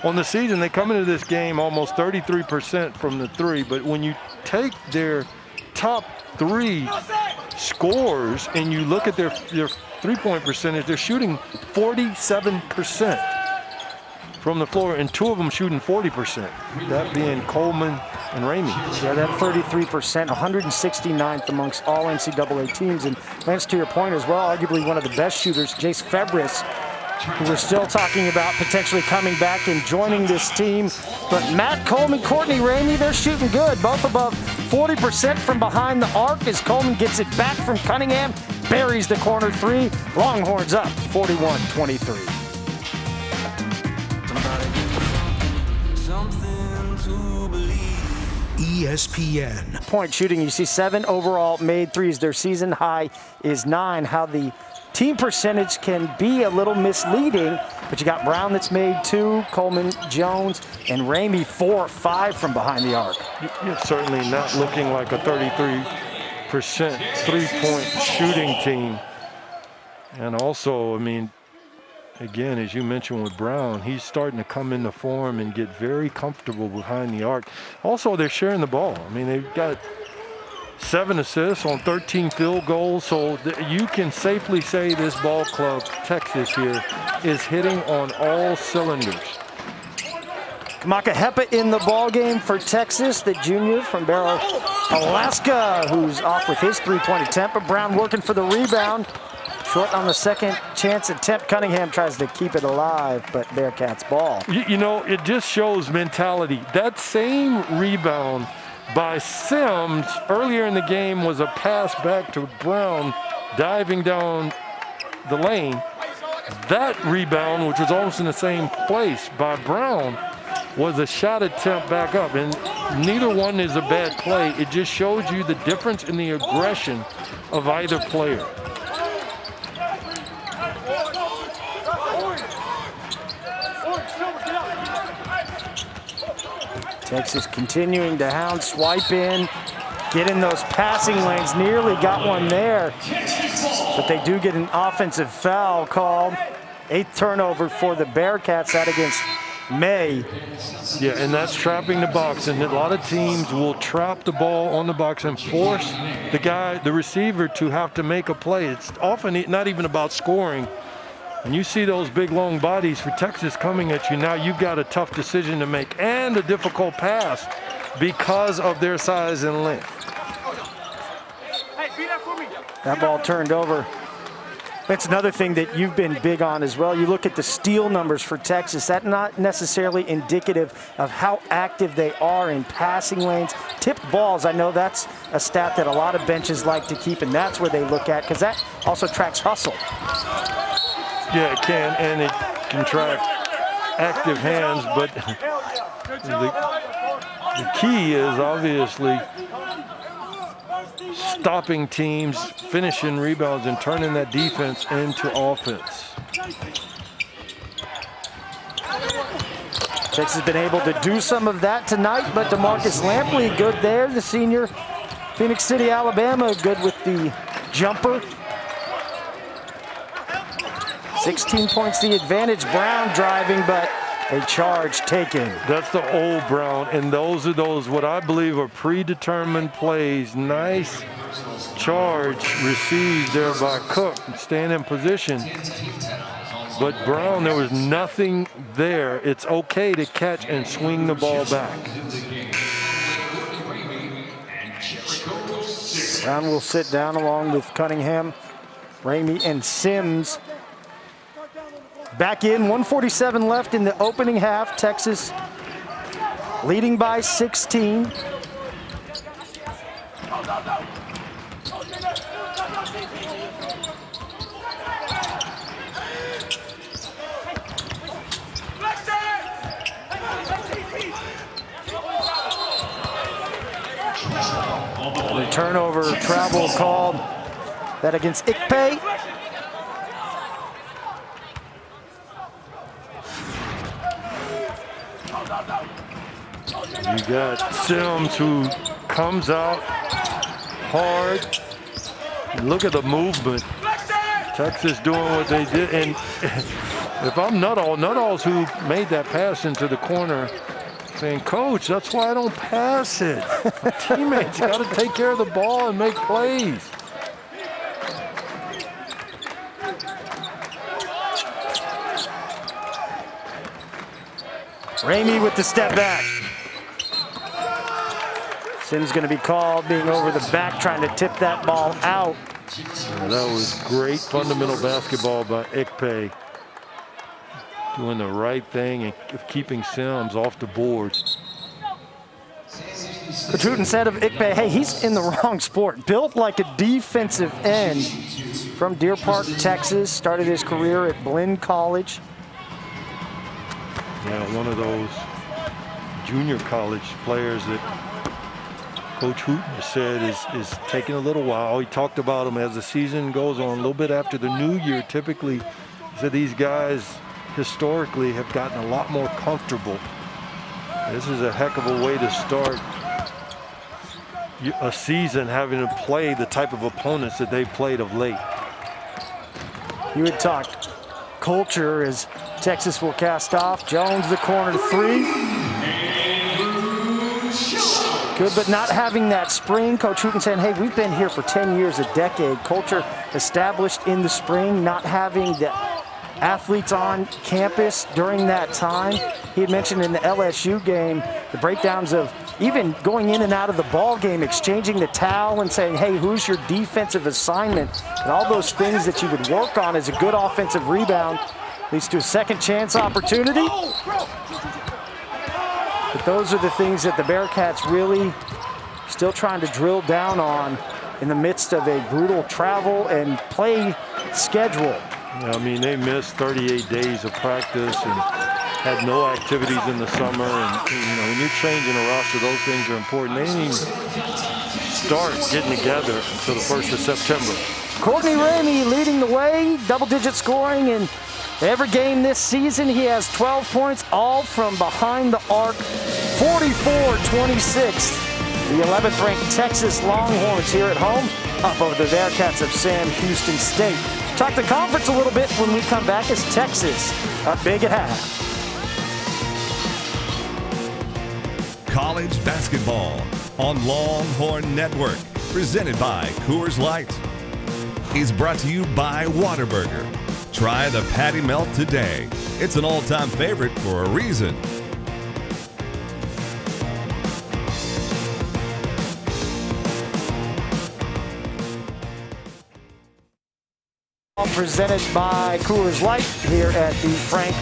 on the season they come into this game almost 33% from the 3, but when you take their top 3 scores and you look at their 3-point percentage, they're shooting 47% from the floor, and 2 of them shooting 40%, that being Coleman and Ramey. Yeah, that 33%, 169th amongst all NCAA teams. And Lance, to your point as well, arguably one of the best shooters, Jace Febris, who we're still talking about potentially coming back and joining this team. But Matt Coleman, Courtney Ramey, they're shooting good, both above 40% from behind the arc as Coleman gets it back from Cunningham, buries the corner 3. Longhorns up 41-23. ESPN. Point shooting, you see 7 overall made threes. Their season high is 9. How the team percentage can be a little misleading, but you got Brown that's made 2, Coleman, Jones, and Ramey 4 or 5 from behind the arc. You're certainly not looking like a 33% three-point shooting team. And also, I mean, again, as you mentioned with Brown, he's starting to come into form and get very comfortable behind the arc. Also, they're sharing the ball. I mean, they've got 7 assists on 13 field goals, so you can safely say this ball club, Texas here, is hitting on all cylinders. Kamaka Hepa in the ball game for Texas, the junior from Barrow, Alaska, who's off with his 3-point attempt, but Brown working for the rebound. Short on the second chance attempt. Cunningham tries to keep it alive, but Bearcats ball. You know, it just shows mentality. That same rebound by Sims earlier in the game was a pass back to Brown, diving down the lane. That rebound, which was almost in the same place by Brown, was a shot attempt back up. And neither one is a bad play. It just shows you the difference in the aggression of either player. Texas continuing to hound, swipe in, get in those passing lanes. Nearly got one there, but they do get an offensive foul called. 8th turnover for the Bearcats, that against May. Yeah, and that's trapping the box, and a lot of teams will trap the ball on the box and force the receiver to have to make a play. It's often not even about scoring. When you see those big, long bodies for Texas coming at you, now you've got a tough decision to make and a difficult pass because of their size and length. That ball turned over. That's another thing that you've been big on as well. You look at the steal numbers for Texas. That's not necessarily indicative of how active they are in passing lanes. Tipped balls, I know that's a stat that a lot of benches like to keep, and that's where they look at because that also tracks hustle. Yeah, it can, and it can track active hands, but the key is obviously stopping teams, finishing rebounds, and turning that defense into offense. Texas has been able to do some of that tonight, but DeMarcus Lampley good there, the senior. Phoenix City, Alabama, good with the jumper. 16 points the advantage. Brown driving, but a charge taken. That's the old Brown, and those are what I believe are predetermined plays. Nice charge received there by Cook, staying in position. But Brown, there was nothing there. It's okay to catch and swing the ball back. Brown will sit down along with Cunningham, Ramey, and Sims. Back in, 1:47 left in the opening half. Texas leading by 16. The turnover travel called. That against Ikpe. You got Sims, who comes out hard. Look at the movement. Texas doing what they did. And if I'm Nuttall's who made that pass into the corner, saying, Coach, that's why I don't pass it. My teammates got to take care of the ball and make plays. Ramey with the step back. Sims going to be called, being over the back, trying to tip that ball out. Yeah, that was great fundamental basketball by Ikpe. Doing the right thing and keeping Sims off the board. Coach said of Ikpe, hey, he's in the wrong sport. Built like a defensive end from Deer Park, Texas. Started his career at Blinn College. Yeah, one of those junior college players that Coach Hooten said is taking a little while. He talked about him as the season goes on, a little bit after the new year. Typically, he said these guys historically have gotten a lot more comfortable. This is a heck of a way to start a season, having to play the type of opponents that they've played of late. You had talked culture as Texas will cast off. Jones, the corner three. Good, but not having that spring. Coach Hooten saying, hey, we've been here for 10 years, a decade. Culture established in the spring, not having the athletes on campus during that time. He had mentioned in the LSU game, the breakdowns of even going in and out of the ball game, exchanging the towel and saying, hey, who's your defensive assignment? And all those things that you would work on as a good offensive rebound leads to a second chance opportunity. But those are the things that the Bearcats really still trying to drill down on in the midst of a brutal travel and play schedule. I mean, they missed 38 days of practice and had no activities in the summer. And, you know, when you're changing a roster, those things are important. They didn't even start getting together until the 1st of September. Courtney Ramey leading the way, double-digit scoring in every game this season. He has 12 points, all from behind the arc, 44-26. The 11th ranked Texas Longhorns here at home, up over the Bearcats of Sam Houston State. Talk the conference a little bit when we come back as Texas up big at half. College basketball on Longhorn Network, presented by Coors Light, is brought to you by Whataburger. Try the Patty Melt today. It's an all-time favorite for a reason. Presented by Coors Light here at the Frank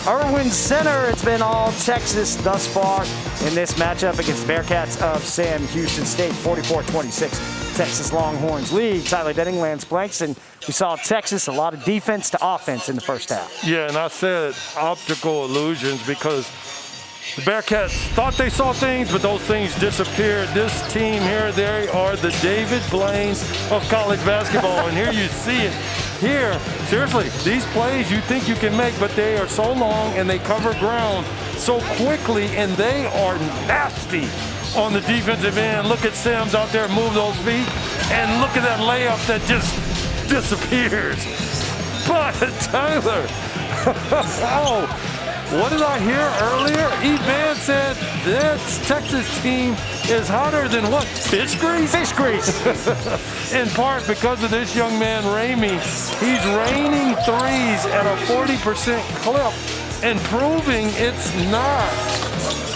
Erwin Center. It's been all Texas thus far in this matchup against the Bearcats of Sam Houston State, 44-26. Texas Longhorns lead. Tyler Denning, Lance Blanks, and we saw Texas, a lot of defense to offense in the first half. Yeah, and I said optical illusions because the Bearcats thought they saw things, but those things disappeared. This team here, they are the David Blaines of college basketball, and here you see it. Here, seriously, these plays you think you can make, but they are so long and they cover ground so quickly, and they are nasty on the defensive end. Look at Sims out there, move those feet, and look at that layup that just disappears. But Tyler, oh, What did I hear earlier? E. Van said that Texas team is hotter than what? Fish grease? Fish grease. In part because of this young man, Ramey. He's raining threes at a 40% clip and proving it's not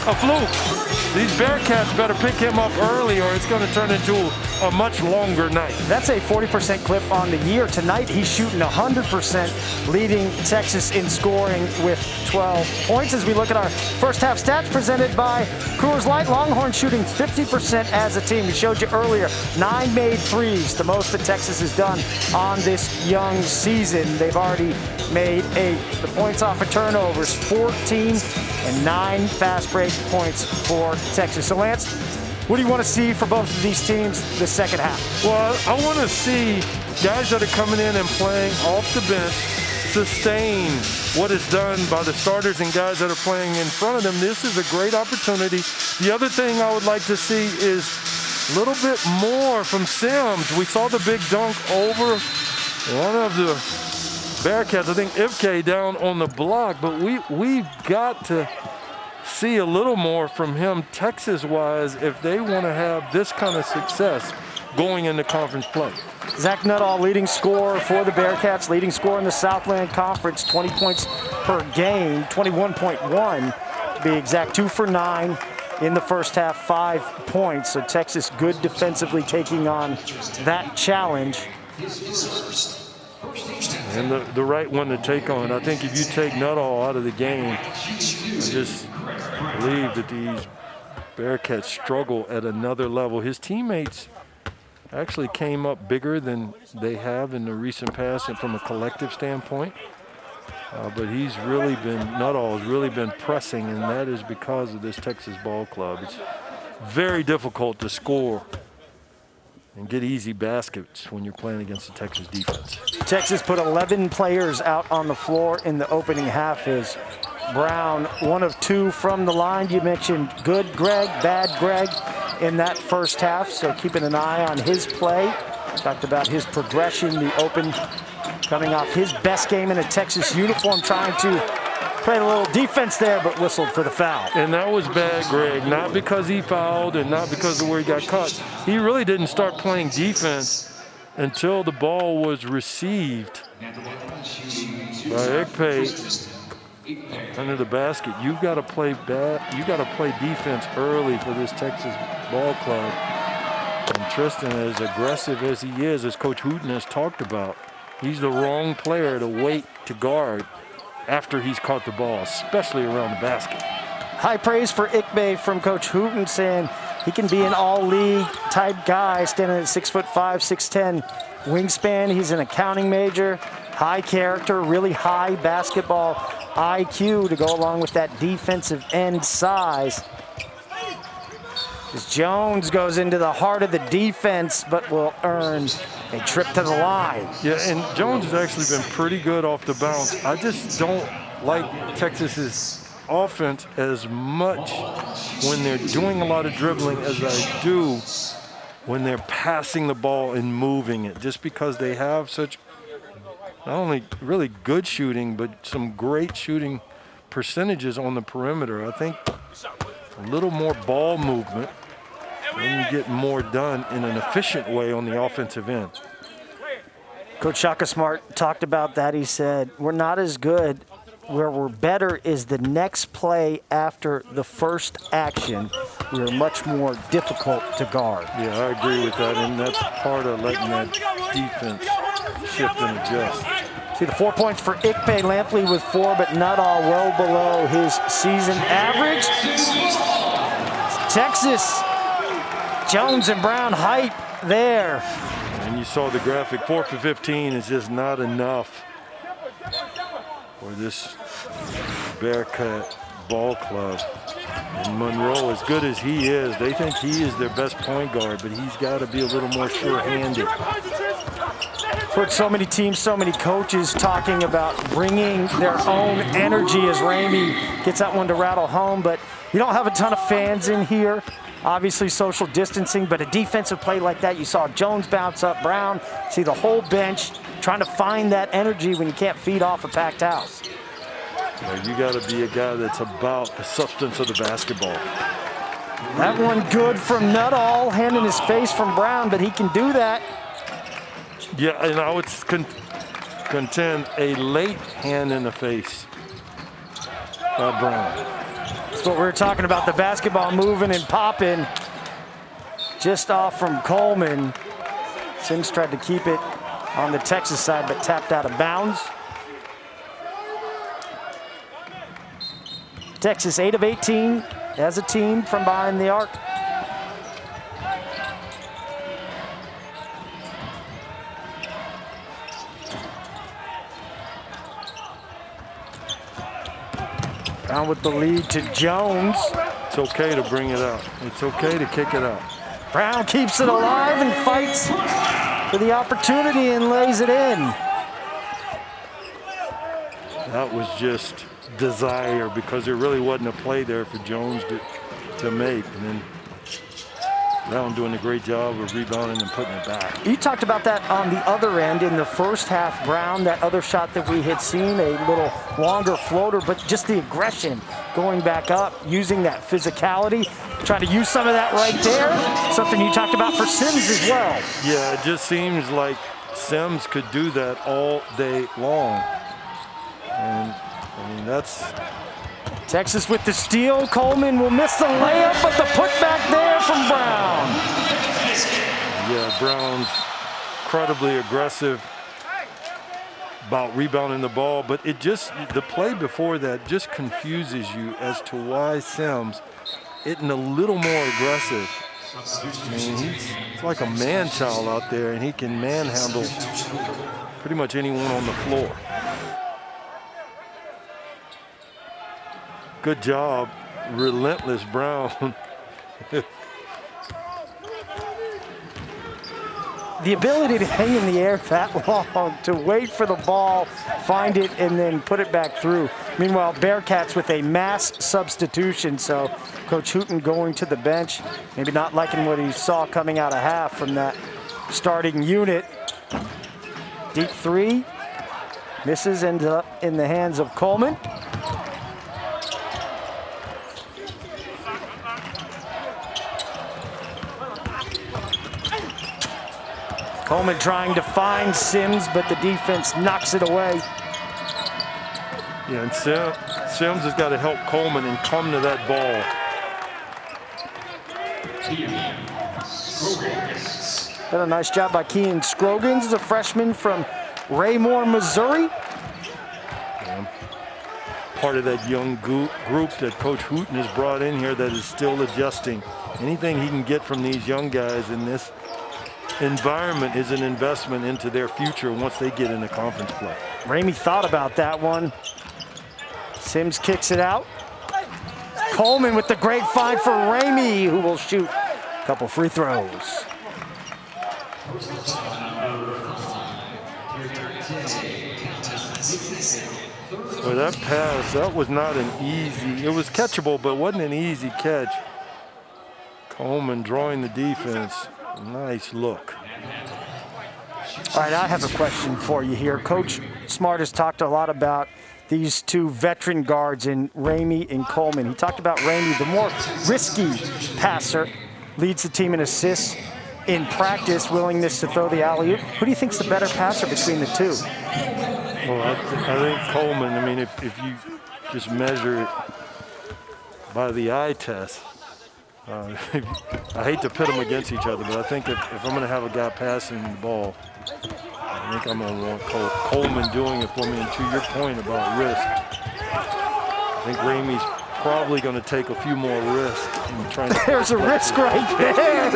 a fluke. These Bearcats better pick him up early or it's going to turn into a much longer night. That's a 40% clip on the year. Tonight, he's shooting 100%, leading Texas in scoring with 12 points. As we look at our first half stats presented by Coors Light, Longhorn shooting 50% as a team. We showed you earlier, 9 made threes, the most that Texas has done on this young season. They've already made 8. The points off of turnovers, 14, and 9 fast break points for Texas. So Lance, what do you want to see for both of these teams the second half? Well, I want to see guys that are coming in and playing off the bench sustain what is done by the starters and guys that are playing in front of them. This is a great opportunity. The other thing I would like to see is a little bit more from Sims. We saw the big dunk over one of the Bearcats, I think Ipke, down on the block, but we've got to see a little more from him Texas-wise if they want to have this kind of success going into conference play. Zach Nuttall, leading scorer for the Bearcats, leading scorer in the Southland Conference, 20 points per game, 21.1 to be exact, 2 for 9 in the first half, 5 points. So Texas good defensively taking on that challenge. And the right one to take on. I think if you take Nuttall out of the game, I just believe that these Bearcats struggle at another level. His teammates actually came up bigger than they have in the recent past and from a collective standpoint. But Nuttall has really been pressing, and that is because of this Texas ball club. It's very difficult to score and get easy baskets when you're playing against the Texas defense. Texas put 11 players out on the floor in the opening half. Is Brown 1 of 2 from the line? You mentioned good Greg, bad Greg in that first half, so keeping an eye on his play. Talked about his progression, the open coming off his best game in a Texas uniform, trying to play a little defense there, but whistled for the foul. And that was bad, Greg, not because he fouled and not because of where he got caught. He really didn't start playing defense until the ball was received by Ekpe under the basket. You've got to play defense early for this Texas ball club. And Tristan, as aggressive as he is, as Coach Hooten has talked about, he's the wrong player to wait to guard after he's caught the ball, especially around the basket. High praise for Ekpe from Coach Hooten, saying he can be an all-league type guy, standing at 6'5", 6'10" wingspan. He's an accounting major, high character, really high basketball IQ to go along with that defensive end size. As Jones goes into the heart of the defense, but will earn a trip to the line. Yeah, and Jones has actually been pretty good off the bounce. I just don't like Texas's offense as much when they're doing a lot of dribbling as I do when they're passing the ball and moving it, just because they have such not only really good shooting, but some great shooting percentages on the perimeter. I think a little more ball movement, and you get more done in an efficient way on the offensive end. Coach Shaka Smart talked about that. He said, we're not as good. Where we're better is the next play after the first action. We're much more difficult to guard. Yeah, I agree with that, and that's part of letting that defense shift and adjust. See the 4 points for Ekpe, Lampley with 4, but not all well below his season average. Texas, Jones and Brown hype there. And you saw the graphic, 4 for 15 is just not enough for this Bearcat ball club. And Monroe, as good as he is, they think he is their best point guard, but he's got to be a little more sure-handed. Heard so many teams, so many coaches talking about bringing their own energy as Ramey gets that one to rattle home, but you don't have a ton of fans in here. Obviously social distancing, but a defensive play like that, you saw Jones bounce up, Brown, see the whole bench trying to find that energy when you can't feed off a packed house. You got to be a guy that's about the substance of the basketball. That one good from Nuttall, hand in his face from Brown, but he can do that. Yeah, and I would contend a late hand in the face by Brown. That's what we were talking about, the basketball moving and popping. Just off from Coleman. Sims tried to keep it on the Texas side, but tapped out of bounds. Texas 8 of 18 as a team from behind the arc. Brown with the lead to Jones. It's okay to bring it out. It's okay to kick it out. Brown keeps it alive and fights for the opportunity and lays it in. That was just desire because there really wasn't a play there for Jones to make. And then Brown doing a great job of rebounding and putting it back. You talked about that on the other end in the first half, Brown, that other shot that we had seen, a little longer floater, but just the aggression going back up, using that physicality, trying to use some of that right there. Something you talked about for Sims as well. Yeah, it just seems like Sims could do that all day long. And I mean, that's... Texas with the steal. Coleman will miss the layup, but the putback there from Brown. Yeah, Brown's incredibly aggressive about rebounding the ball, but it just, the play before that just confuses you as to why Sims isn't a little more aggressive. I mean, he's like a man-child out there, and he can manhandle pretty much anyone on the floor. Good job, relentless Brown. The ability to hang in the air that long, to wait for the ball, find it, and then put it back through. Meanwhile, Bearcats with a mass substitution, so Coach Hooten going to the bench, maybe not liking what he saw coming out of half from that starting unit. Deep three, misses, ends up in the hands of Coleman. Coleman trying to find Sims, but the defense knocks it away. Yeah, and Sims has got to help Coleman and come to that ball. Done a nice job by Kean Scroggins, a freshman from Raymore, Missouri. Yeah. Part of that young group that Coach Hooten has brought in here that is still adjusting. Anything he can get from these young guys in this environment is an investment into their future once they get into conference play. Ramey thought about that one. Sims kicks it out. Coleman with the great find for Ramey, who will shoot a couple free throws. Well, that pass, that was not an easy, it was catchable, but wasn't an easy catch. Coleman drawing the defense. Nice look. All right, I have a question for you here. Coach Smart has talked a lot about these two veteran guards in Ramey and Coleman. He talked about Ramey, the more risky passer, leads the team in assists in practice, willingness to throw the alley-oop. Who do you think's the better passer between the two? Well, I think Coleman, I mean, if you just measure it by the eye test, I hate to pit them against each other, but I think if I'm going to have a guy passing the ball, I think I'm going to want Coleman doing it for me. And to your point about risk, I think Ramey's probably going to take a few more risks in trying to. There's a risk right there,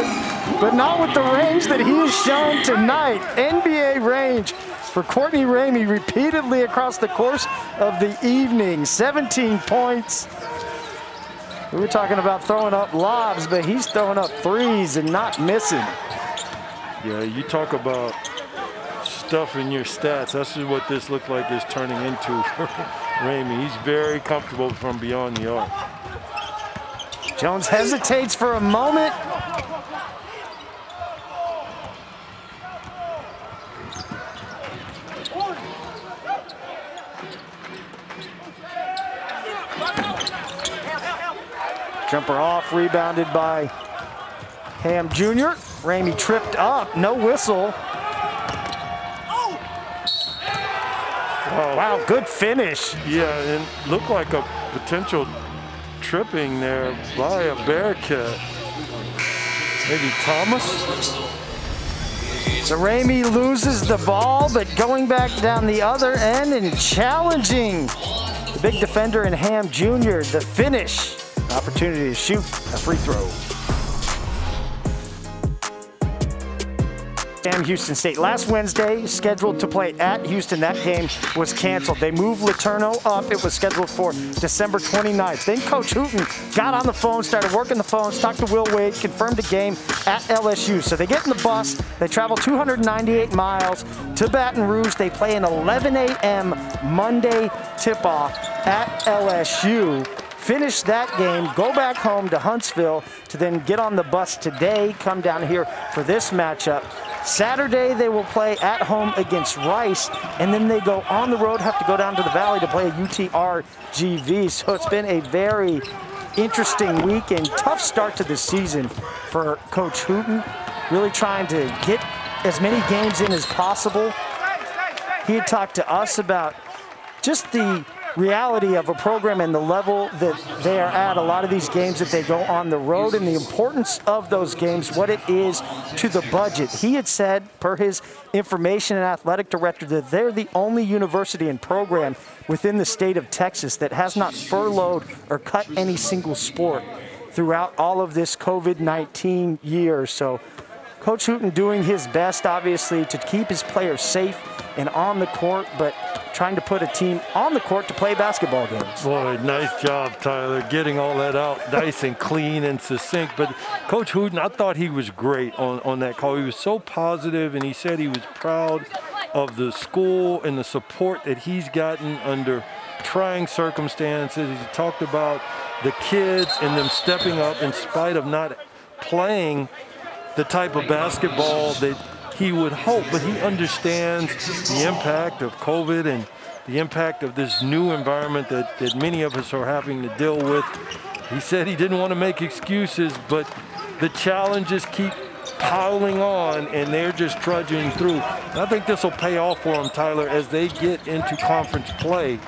but not with the range that he has shown tonight. NBA range for Courtney Ramey repeatedly across the course of the evening. 17 points. We were talking about throwing up lobs, but he's throwing up threes and not missing. Yeah, you talk about stuff in your stats. That's just what this looked like is turning into for Ramey. He's very comfortable from beyond the arc. Jones hesitates for a moment. Jumper off, rebounded by Ham Jr. Ramey tripped up, no whistle. Wow, good finish. Yeah, and looked like a potential tripping there by a Bearcat. Maybe Thomas? So Ramey loses the ball, but going back down the other end and challenging the big defender in Ham Jr. The finish. Opportunity to shoot a free throw. Sam Houston State last Wednesday scheduled to play at Houston. That game was canceled. They moved Letourneau up. It was scheduled for December 29th. Then Coach Hooten got on the phone, started working the phones, talked to Will Wade, confirmed the game at LSU. So they get in the bus. They travel 298 miles to Baton Rouge. They play an 11 a.m. Monday tip-off at LSU. Finish that game, go back home to Huntsville to then get on the bus today, come down here for this matchup. Saturday, they will play at home against Rice, and then they go on the road, have to go down to the Valley to play a UTRGV. So it's been a very interesting week and tough start to the season for Coach Hooten, really trying to get as many games in as possible. He had talked to us about just the reality of a program and the level that they are at, a lot of these games that they go on the road, and the importance of those games, what it is to the budget. He had said, per his information and athletic director, that they're the only university and program within the state of Texas that has not furloughed or cut any single sport throughout all of this COVID-19 year. So Coach Hooten doing his best, obviously, to keep his players safe and on the court, but trying to put a team on the court to play basketball games. Boy, nice job, Tyler, getting all that out nice and clean and succinct. But Coach Hooten, I thought he was great on that call. He was so positive, and he said he was proud of the school and the support that he's gotten under trying circumstances. He talked about the kids and them stepping up in spite of not playing the type of basketball that he would hope, but he understands the impact of COVID and the impact of this new environment that many of us are having to deal with. He said he didn't want to make excuses, but the challenges keep piling on, and they're just trudging through. And I think this will pay off for them, Tyler, as they get into conference play.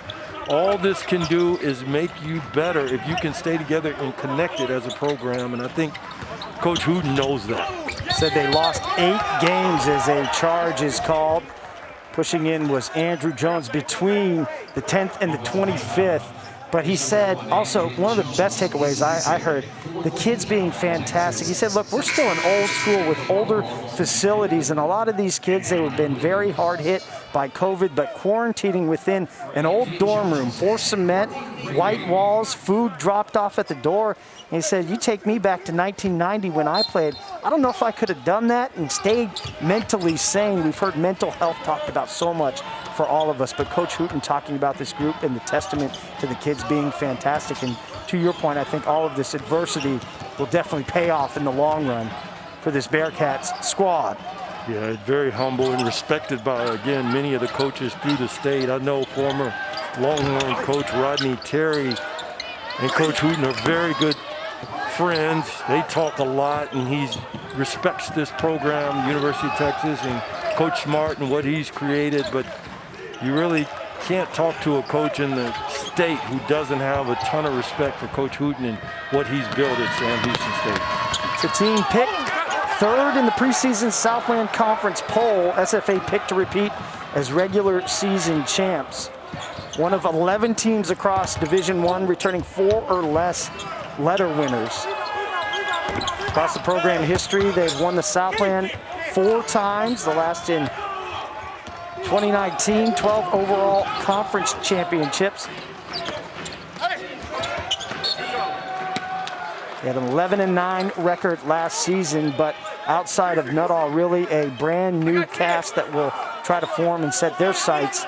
All this can do is make you better if you can stay together and connected as a program, and I think Coach Hooten knows that. Said they lost 8 games as a charge is called. Pushing in was Andrew Jones between the 10th and the 25th. But he said also, one of the best takeaways I heard, the kids being fantastic. He said, look, we're still an old school with older facilities, and a lot of these kids, they have been very hard hit by COVID, but quarantining within an old dorm room, 4 cement, white walls, food dropped off at the door. And he said, you take me back to 1990 when I played, I don't know if I could have done that and stayed mentally sane. We've heard mental health talked about so much for all of us, but Coach Hooten talking about this group and the testament to the kids being fantastic. And to your point, I think all of this adversity will definitely pay off in the long run for this Bearcats squad. Yeah, very humble and respected by, again, many of the coaches through the state. I know former Longhorn coach Rodney Terry and Coach Hooten are very good friends. They talk a lot, and he respects this program, University of Texas, and Coach Smart and what he's created. But you really can't talk to a coach in the state who doesn't have a ton of respect for Coach Hooten and what he's built at Sam Houston State. It's a team picked 3rd in the preseason Southland Conference poll. SFA picked to repeat as regular season champs. One of 11 teams across Division I returning 4 or less letter winners. Across the program history, they've won the Southland 4 times, the last in 2019, 12 overall conference championships. They had an 11-9 record last season, but outside of Nuttall, really a brand new cast that will try to form and set their sights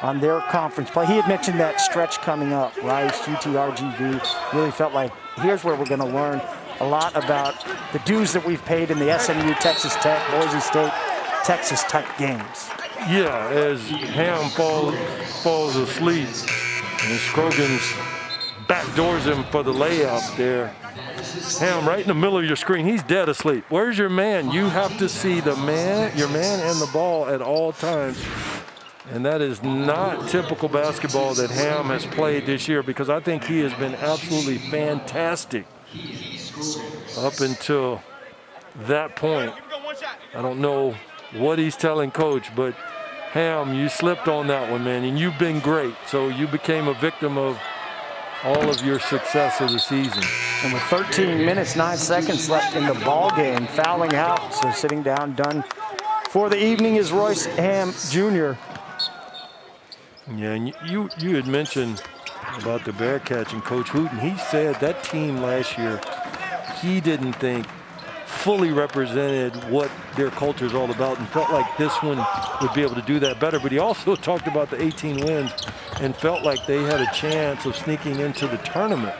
on their conference play. He had mentioned that stretch coming up, Rice, UTRGV. Really felt like here's where we're going to learn a lot about the dues that we've paid in the SMU, Texas Tech, Boise State, Texas type games. Yeah, as Ham falls asleep and Scrogan's back backdoors him for the layup there. Ham right in the middle of your screen. He's dead asleep. Where's your man? You have to see your man and the ball at all times. And that is not typical basketball that Ham has played this year, because I think he has been absolutely fantastic up until that point. I don't know what he's telling coach, but Ham, you slipped on that one, man, and you've been great. So you became a victim of all of your success of the season. And with 13 minutes, 9 seconds left in the ball game, fouling out. So sitting down, done for the evening is Royce Ham Jr. Yeah, and you had mentioned about the Bearcats and Coach Hooten. He said that team last year, he didn't think fully represented what their culture is all about, and felt like this one would be able to do that better. But he also talked about the 18 wins and felt like they had a chance of sneaking into the tournament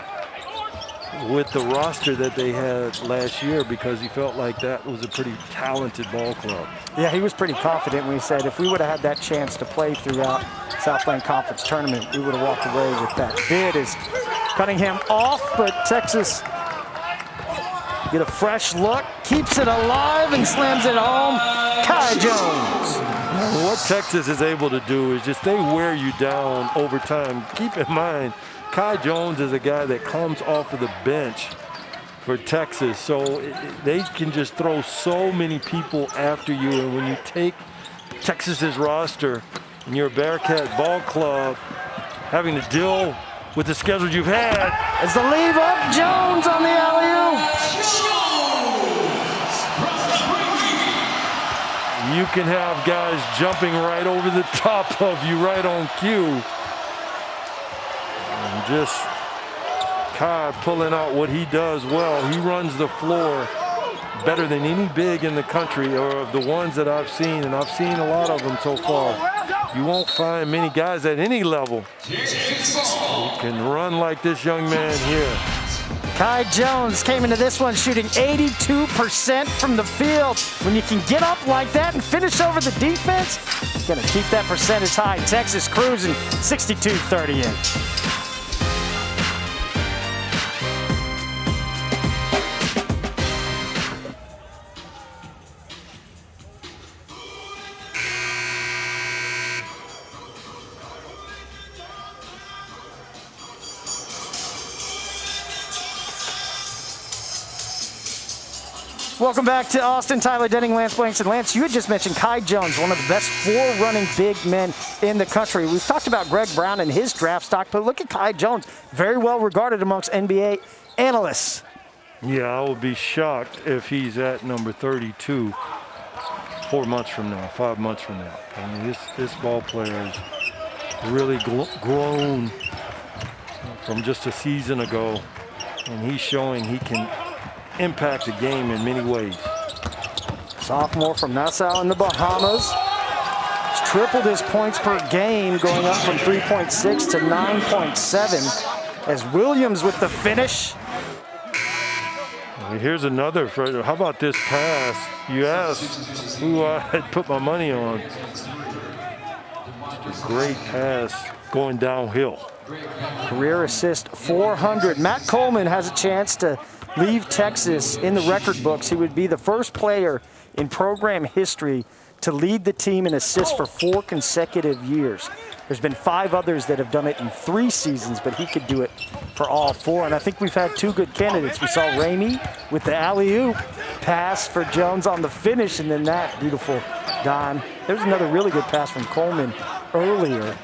with the roster that they had last year, because he felt like that was a pretty talented ball club. Yeah, he was pretty confident when he said if we would have had that chance to play throughout Southland Conference Tournament, we would have walked away with that bid. Is Cunningham off, but Texas get a fresh look, keeps it alive and slams it home. Kai Jones. What Texas is able to do is just they wear you down over time. Keep in mind, Kai Jones is a guy that comes off of the bench for Texas, so they can just throw so many people after you. And when you take Texas's roster and you're a Bearcat ball club, having to deal with the schedule you've had. As the leave up, Jones on the alley-oop. You can have guys jumping right over the top of you right on cue. And just Kai pulling out what he does well. He runs the floor better than any big in the country, or of the ones that I've seen, and I've seen a lot of them so far. You won't find many guys at any level who can run like this young man here. Kai Jones came into this one shooting 82% from the field. When you can get up like that and finish over the defense, it's going to keep that percentage high. Texas cruising 62-38. Welcome back to Austin. Tyler Denning, Lance Blankson. Lance, you had just mentioned Kai Jones, one of the best floor-running big men in the country. We've talked about Greg Brown and his draft stock, but look at Kai Jones, very well regarded amongst NBA analysts. Yeah, I would be shocked if he's at number 32 4 months from now, 5 months from now. I mean, this ball player has really grown from just a season ago, and he's showing he can impact the game in many ways. Sophomore from Nassau in the Bahamas. He's tripled his points per game, going up from 3.6 to 9.7. As Williams with the finish. Here's another. How about this pass? You asked who I had put my money on. Just a great pass going downhill. Career assist 400. Matt Coleman has a chance to leave Texas in the record books. He would be the first player in program history to lead the team in assists for 4 consecutive years. There's been 5 others that have done it in 3 seasons, but he could do it for all 4. And I think we've had 2 good candidates. We saw Ramey with the alley-oop pass for Jones on the finish, and then that beautiful Don. There's another really good pass from Coleman earlier.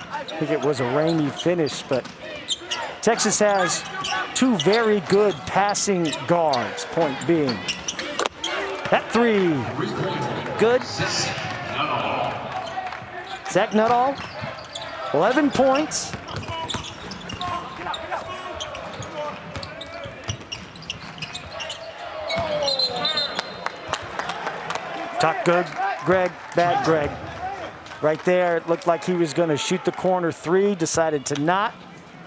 I think it was a Ramey finish, but Texas has 2 very good passing guards, point being. That 3, good. Zach Nuttall, 11 points. Talk good, Greg, bad Greg. Right there, it looked like he was going to shoot the corner 3, decided to not.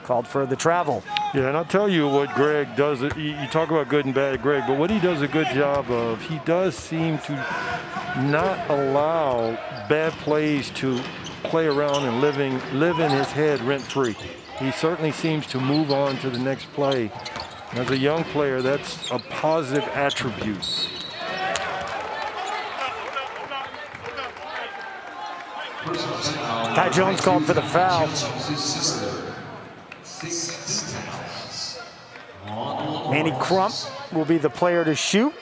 Called for the travel. Yeah, and I'll tell you what Greg does. You talk about good and bad Greg, but what he does a good job of, he does seem to not allow bad plays to play around and live in his head rent-free. he certainly seems to move on to the next play. As a young player, that's a positive attribute. Ty Jones called for the foul. Manny Crump will be the player to shoot.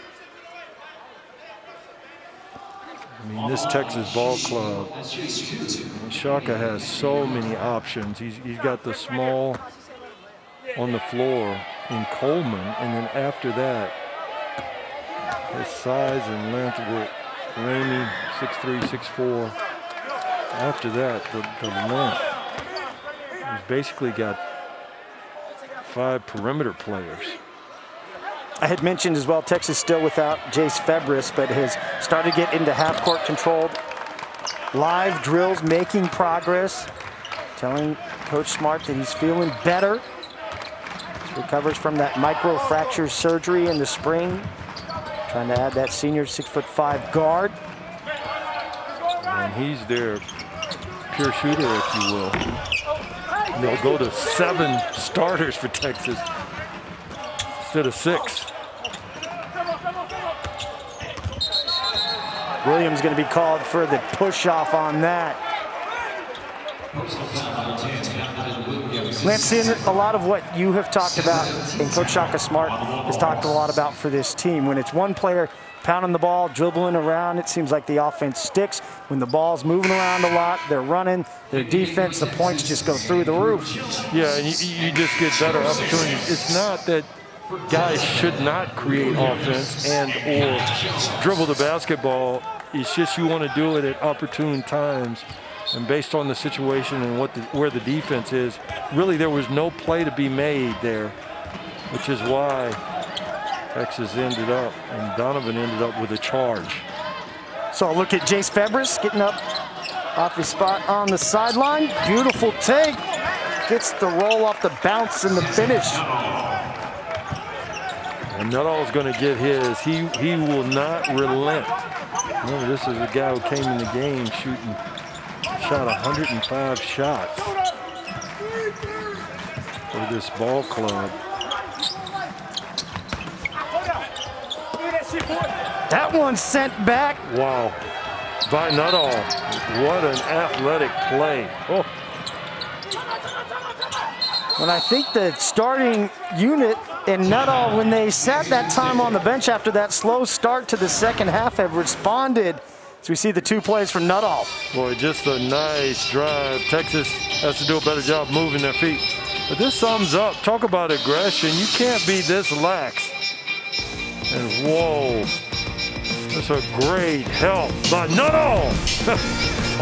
I mean, this Texas ball club, Shaka has so many options. He's got the small on the floor in Coleman, and then after that, his size and length with Ramey, 6'3", 6'4". After that, the length. He's basically got 5 perimeter players. I had mentioned as well, Texas still without Jace Febris, but has started to get into half-court controlled live drills, making progress, telling Coach Smart that he's feeling better. He recovers from that microfracture surgery in the spring, trying to add that senior 6'5" guard. And he's their pure shooter, if you will. And they'll go to 7 starters for Texas instead of 6. Williams going to be called for the push-off on that. Lance, seeing a lot of what you have talked about, and Coach Shaka Smart has talked a lot about for this team. When it's one player pounding the ball, dribbling around, it seems like the offense sticks. When the ball's moving around a lot, they're running, their defense, the points just go through the roof. Yeah, and you just get better opportunities. It's not that guys should not create offense and or dribble the basketball. It's just you want to do it at opportune times. And based on the situation and where the defense is, really there was no play to be made there, which is why Texas ended up, and Donovan ended up with a charge. So look at Jace Febris getting up off his spot on the sideline. Beautiful take. Gets the roll off the bounce and the finish. And Nuttall's going to get his. He will not relent. Remember, this is a guy who came in the game shot 105 shots for this ball club. That one sent back. Wow. By Nuttall. What an athletic play. Oh. And I think the starting unit in Nuttall, when they sat that time on the bench after that slow start to the second half, have responded. So we see the 2 plays from Nuttall. Boy, just a nice drive. Texas has to do a better job moving their feet. But this sums up. Talk about aggression. You can't be this lax. And whoa. That's a great help by Nuttall.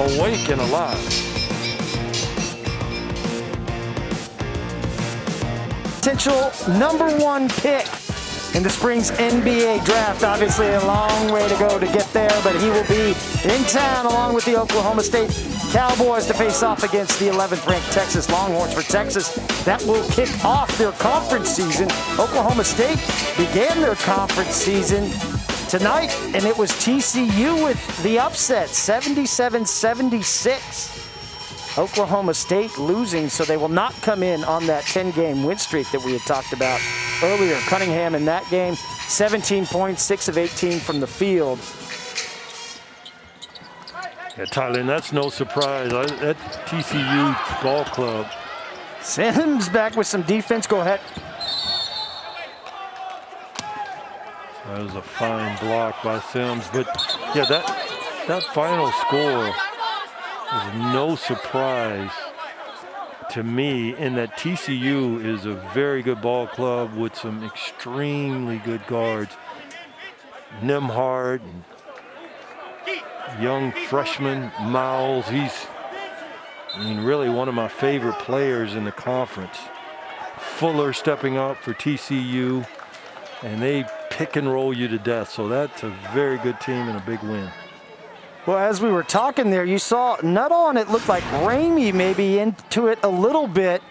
Awake and alive. Potential #1 pick in the spring's NBA draft. Obviously a long way to go to get there, but he will be in town along with the Oklahoma State Cowboys to face off against the 11th ranked Texas Longhorns. For Texas, that will kick off their conference season. Oklahoma State began their conference season tonight, and it was TCU with the upset, 77-76. Oklahoma State losing, so they will not come in on that 10-game win streak that we had talked about earlier. Cunningham in that game, 17 points, 6 of 18 from the field. Yeah, Tyler, that's no surprise. That TCU ball club. Sims back with some defense. Go ahead. That was a fine block by Sims. But, yeah, that final score is no surprise to me in that TCU is a very good ball club with some extremely good guards. Nembhard, young freshman Miles. He's, really one of my favorite players in the conference. Fuller stepping up for TCU, and they pick and roll you to death. So that's a very good team and a big win. Well, as we were talking there, you saw Nuttall, and it looked like Ramey maybe into it a little bit.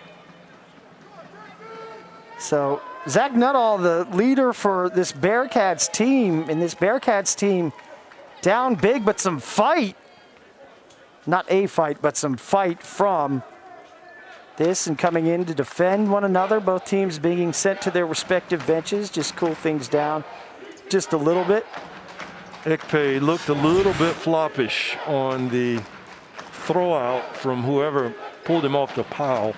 So Zach Nuttall, the leader for this Bearcats team, and this Bearcats team down big, but some fight. Not a fight, but some fight from this and coming in to defend one another. Both teams being sent to their respective benches, just cool things down just a little bit. Ekpe looked a little bit floppish on the throw out from whoever pulled him off the pile.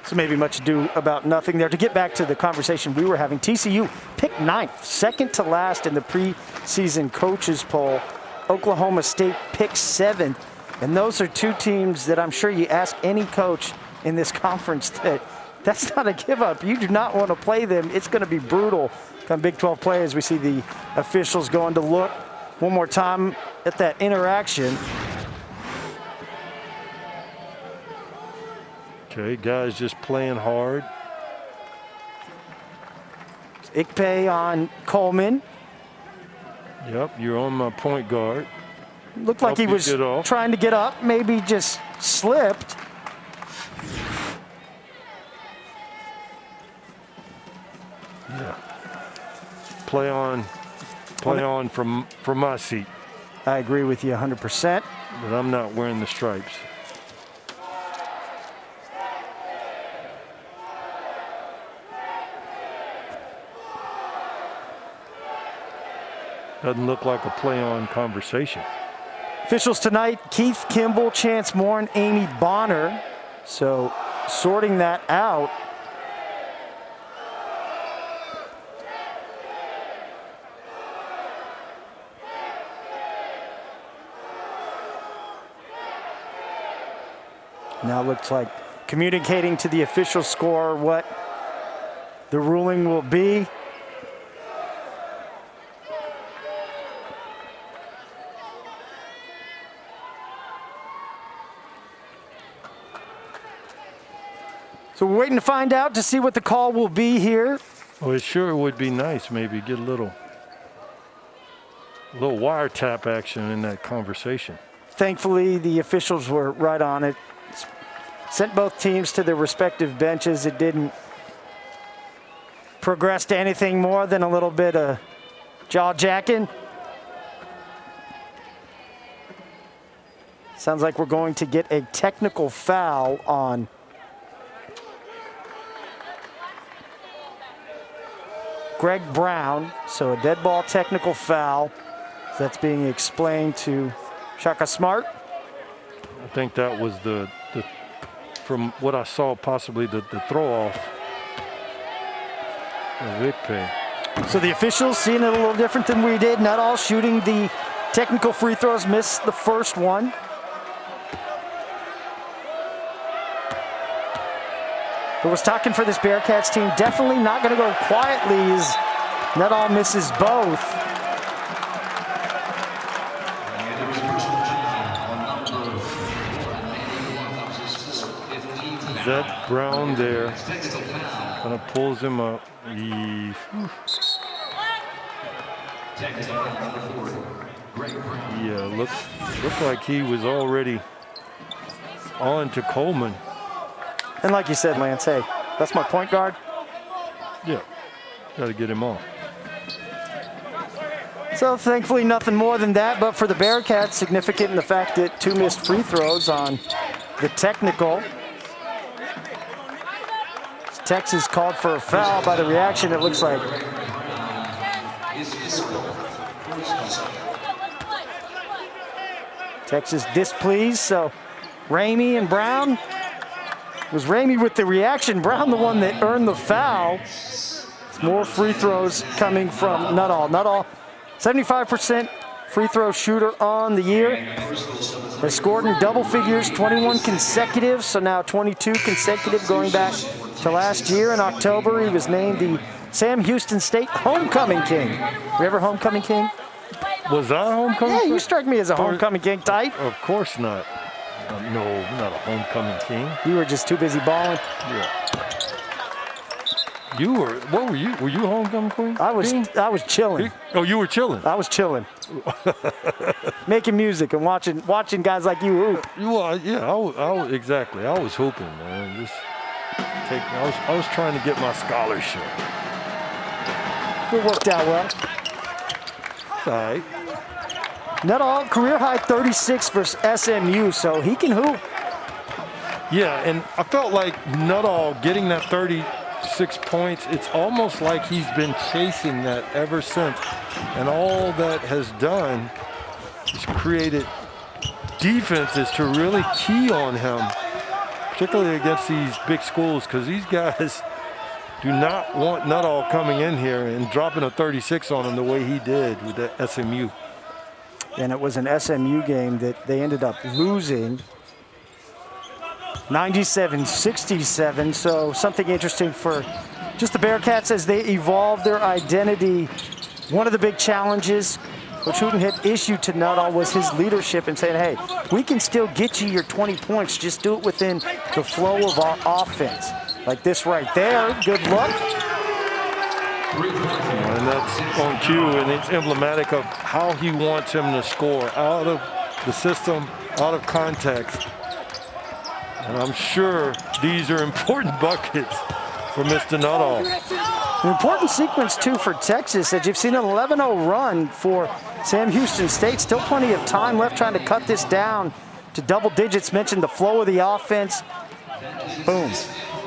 So maybe much ado about nothing there. To get back to the conversation we were having, TCU picked 9th, second to last in the preseason coaches poll. Oklahoma State picked 7th. And those are two teams that I'm sure you ask any coach in this conference that's not a give up. You do not want to play them. It's going to be brutal come Big 12 play as we see the officials going to look one more time at that interaction. Okay, guys just playing hard. Ikpe on Coleman. Yep, you're on my point guard. Looked like he was trying to get up, maybe just slipped. Yeah. Play on from my seat. I agree with you 100%. But I'm not wearing the stripes. Doesn't look like a play-on conversation. Officials tonight, Keith Kimball, Chance Moore, and Amy Bonner. So sorting that out. Now looks like communicating to the official score what the ruling will be. So we're waiting to find out to see what the call will be here. Well, it sure would be nice maybe get a little wiretap action in that conversation. Thankfully, the officials were right on it. Sent both teams to their respective benches. It didn't progress to anything more than a little bit of jaw-jacking. Sounds like we're going to get a technical foul on Greg Brown. So a dead ball technical foul. That's being explained to Shaka Smart. I think that was the from what I saw, possibly the throw off of Ikpe. So the officials seeing it a little different than we did. Not all shooting the technical free throws, missed the first one. But was talking for this Bearcats team, definitely not going to go quietly as Nuttall misses both. Is that Brown there? Kind of pulls him up. Yeah, looked like he was already on to Coleman. And like you said, Lance, hey, that's my point guard. Yeah, got to get him off. So thankfully nothing more than that, but for the Bearcats, significant in the fact that 2 missed free throws on the technical. Texas called for a foul. By the reaction, it looks like Texas displeased. So Ramey and Brown. It was Ramey with the reaction. Brown the one that earned the foul. More free throws coming from Nuttall. Nuttall, 75% free throw shooter on the year. Has scored in double figures, 21 consecutive, so now 22 consecutive going back to last year. In October, he was named the Sam Houston State Homecoming King. You ever Homecoming King? Was I homecoming? Yeah, you strike me as a homecoming king type. Of course not. No, not a homecoming king. You were just too busy balling. Yeah. You were, what were you? Were you homecoming queen? I was chilling. Oh, you were chilling? I was chilling. Making music and watching guys like you hoop. Yeah, exactly. I was hooping, man. I was trying to get my scholarship. It worked out well. All right. Nuttall, career high 36 versus SMU, so he can hoop. Yeah, and I felt like Nuttall getting that 36 points, it's almost like he's been chasing that ever since. And all that has done is created defenses to really key on him, particularly against these big schools, because these guys do not want Nuttall coming in here and dropping a 36 on him the way he did with the SMU. And it was an SMU game that they ended up losing 97-67, so something interesting for just the Bearcats as they evolve their identity. One of the big challenges Coach Hooten had issued to Nuttall was his leadership and saying, hey, we can still get you your 20 points, just do it within the flow of our offense. Like this right there, good look. And that's on cue, and it's emblematic of how he wants him to score, out of the system, out of context. And I'm sure these are important buckets for Mr. Nuttall. An important sequence, too, for Texas, as you've seen an 11-0 run for Sam Houston State. Still plenty of time left trying to cut this down to double digits. Mentioned the flow of the offense. Boom.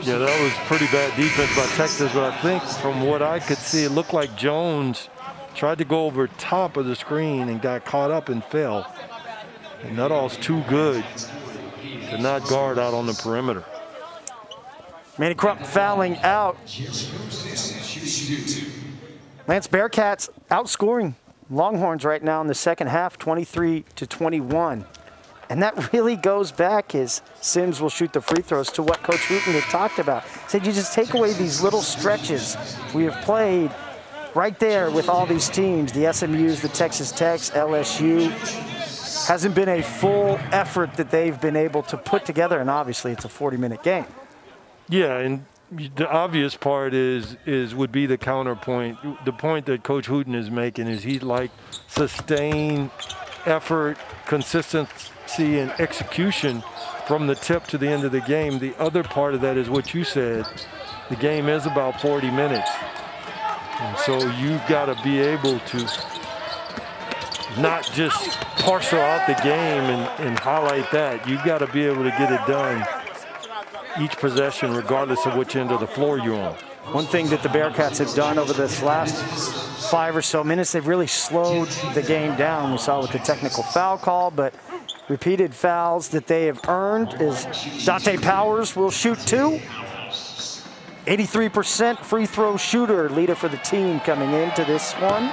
Yeah, that was pretty bad defense by Texas, but I think from what I could see, it looked like Jones tried to go over top of the screen and got caught up and fell. And Nuttall's too good to not guard out on the perimeter. Manny Crump fouling out. Lance, Bearcats outscoring Longhorns right now in the second half, 23-21. And that really goes back as Sims will shoot the free throws to what Coach Hooten had talked about. He said you just take away these little stretches we have played right there with all these teams, the SMUs, the Texas Techs, LSU. Hasn't been a full effort that they've been able to put together, and obviously it's a 40-minute game. Yeah, and the obvious part would be the counterpoint. The point that Coach Hooten is making is he'd like sustained effort, consistency, and execution from the tip to the end of the game. The other part of that is what you said. The game is about 40 minutes. And so you've got to be able to not just parcel out the game and highlight that. You've got to be able to get it done each possession, regardless of which end of the floor you're on. One thing that the Bearcats have done over this last 5 or so minutes, they've really slowed the game down. We saw with the technical foul call, but repeated fouls that they have earned is Dante Powers will shoot 2. 83% free throw shooter, leader for the team coming into this one.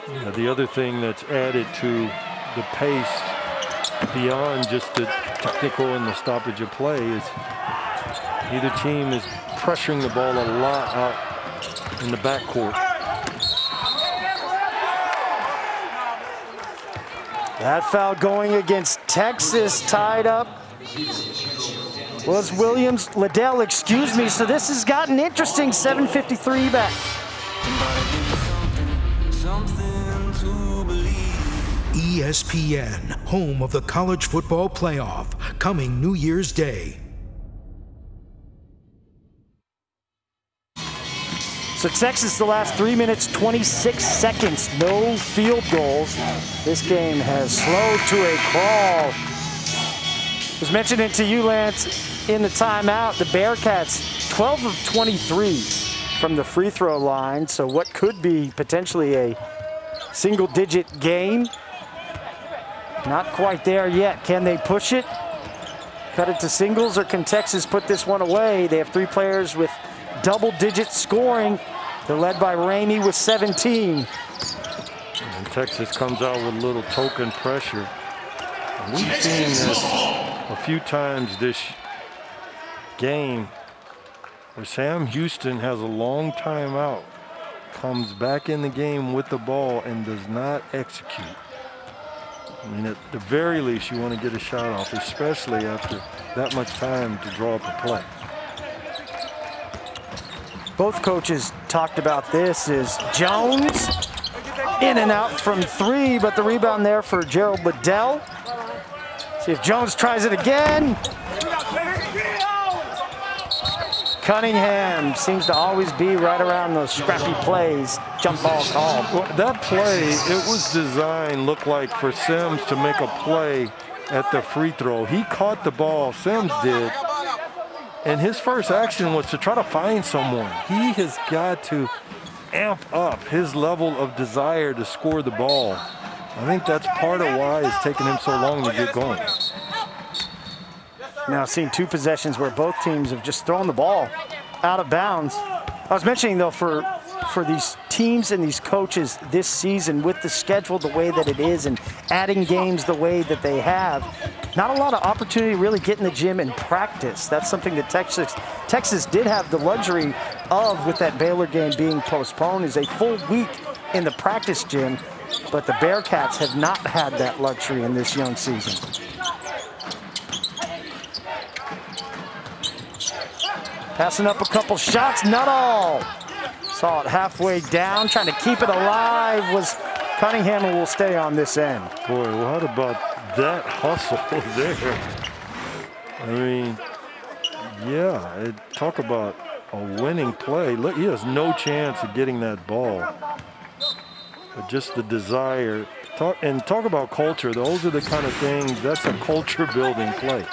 Yeah, the other thing that's added to the pace beyond just the technical and the stoppage of play is either team is pressuring the ball a lot out in the backcourt. That foul going against Texas, tied up was Williams. Liddell, excuse me. So this has gotten interesting. 7:53 back. ESPN, home of the College Football Playoff, coming New Year's Day. So Texas, the last 3 minutes, 26 seconds, no field goals. This game has slowed to a crawl. I was mentioning to you, Lance, in the timeout, the Bearcats, 12 of 23 from the free throw line. So what could be potentially a single-digit game. Not quite there yet. Can they push it? Cut it to singles, or can Texas put this one away? They have 3 players with double-digit scoring. They're led by Ramey with 17. And Texas comes out with a little token pressure. And we've seen this a few times this game where Sam Houston has a long timeout, comes back in the game with the ball and does not execute. I mean, at the very least, you want to get a shot off, especially after that much time to draw up a play. Both coaches talked about this. Is Jones in and out from 3, but the rebound there for Gerald Liddell. See if Jones tries it again. Cunningham seems to always be right around those scrappy plays. Jump ball called. Well, that play, it was designed, looked like, for Sims to make a play at the free throw. He caught the ball, Sims did, and his first action was to try to find someone. He has got to amp up his level of desire to score the ball. I think that's part of why it's taken him so long to get going. Now I've seen 2 possessions where both teams have just thrown the ball out of bounds. I was mentioning, though, for these teams and these coaches this season, with the schedule the way that it is and adding games the way that they have, not a lot of opportunity to really get in the gym and practice. That's something that Texas did have the luxury of with that Baylor game being postponed, is a full week in the practice gym, but the Bearcats have not had that luxury in this young season. Passing up a couple shots, Nuttall. Saw it halfway down, trying to keep it alive was Cunningham, and will stay on this end. Boy, what about that hustle there? I mean, yeah, talk about a winning play. Look, he has no chance of getting that ball. But just the desire. Talk about culture. Those are the kind of things, that's a culture-building play.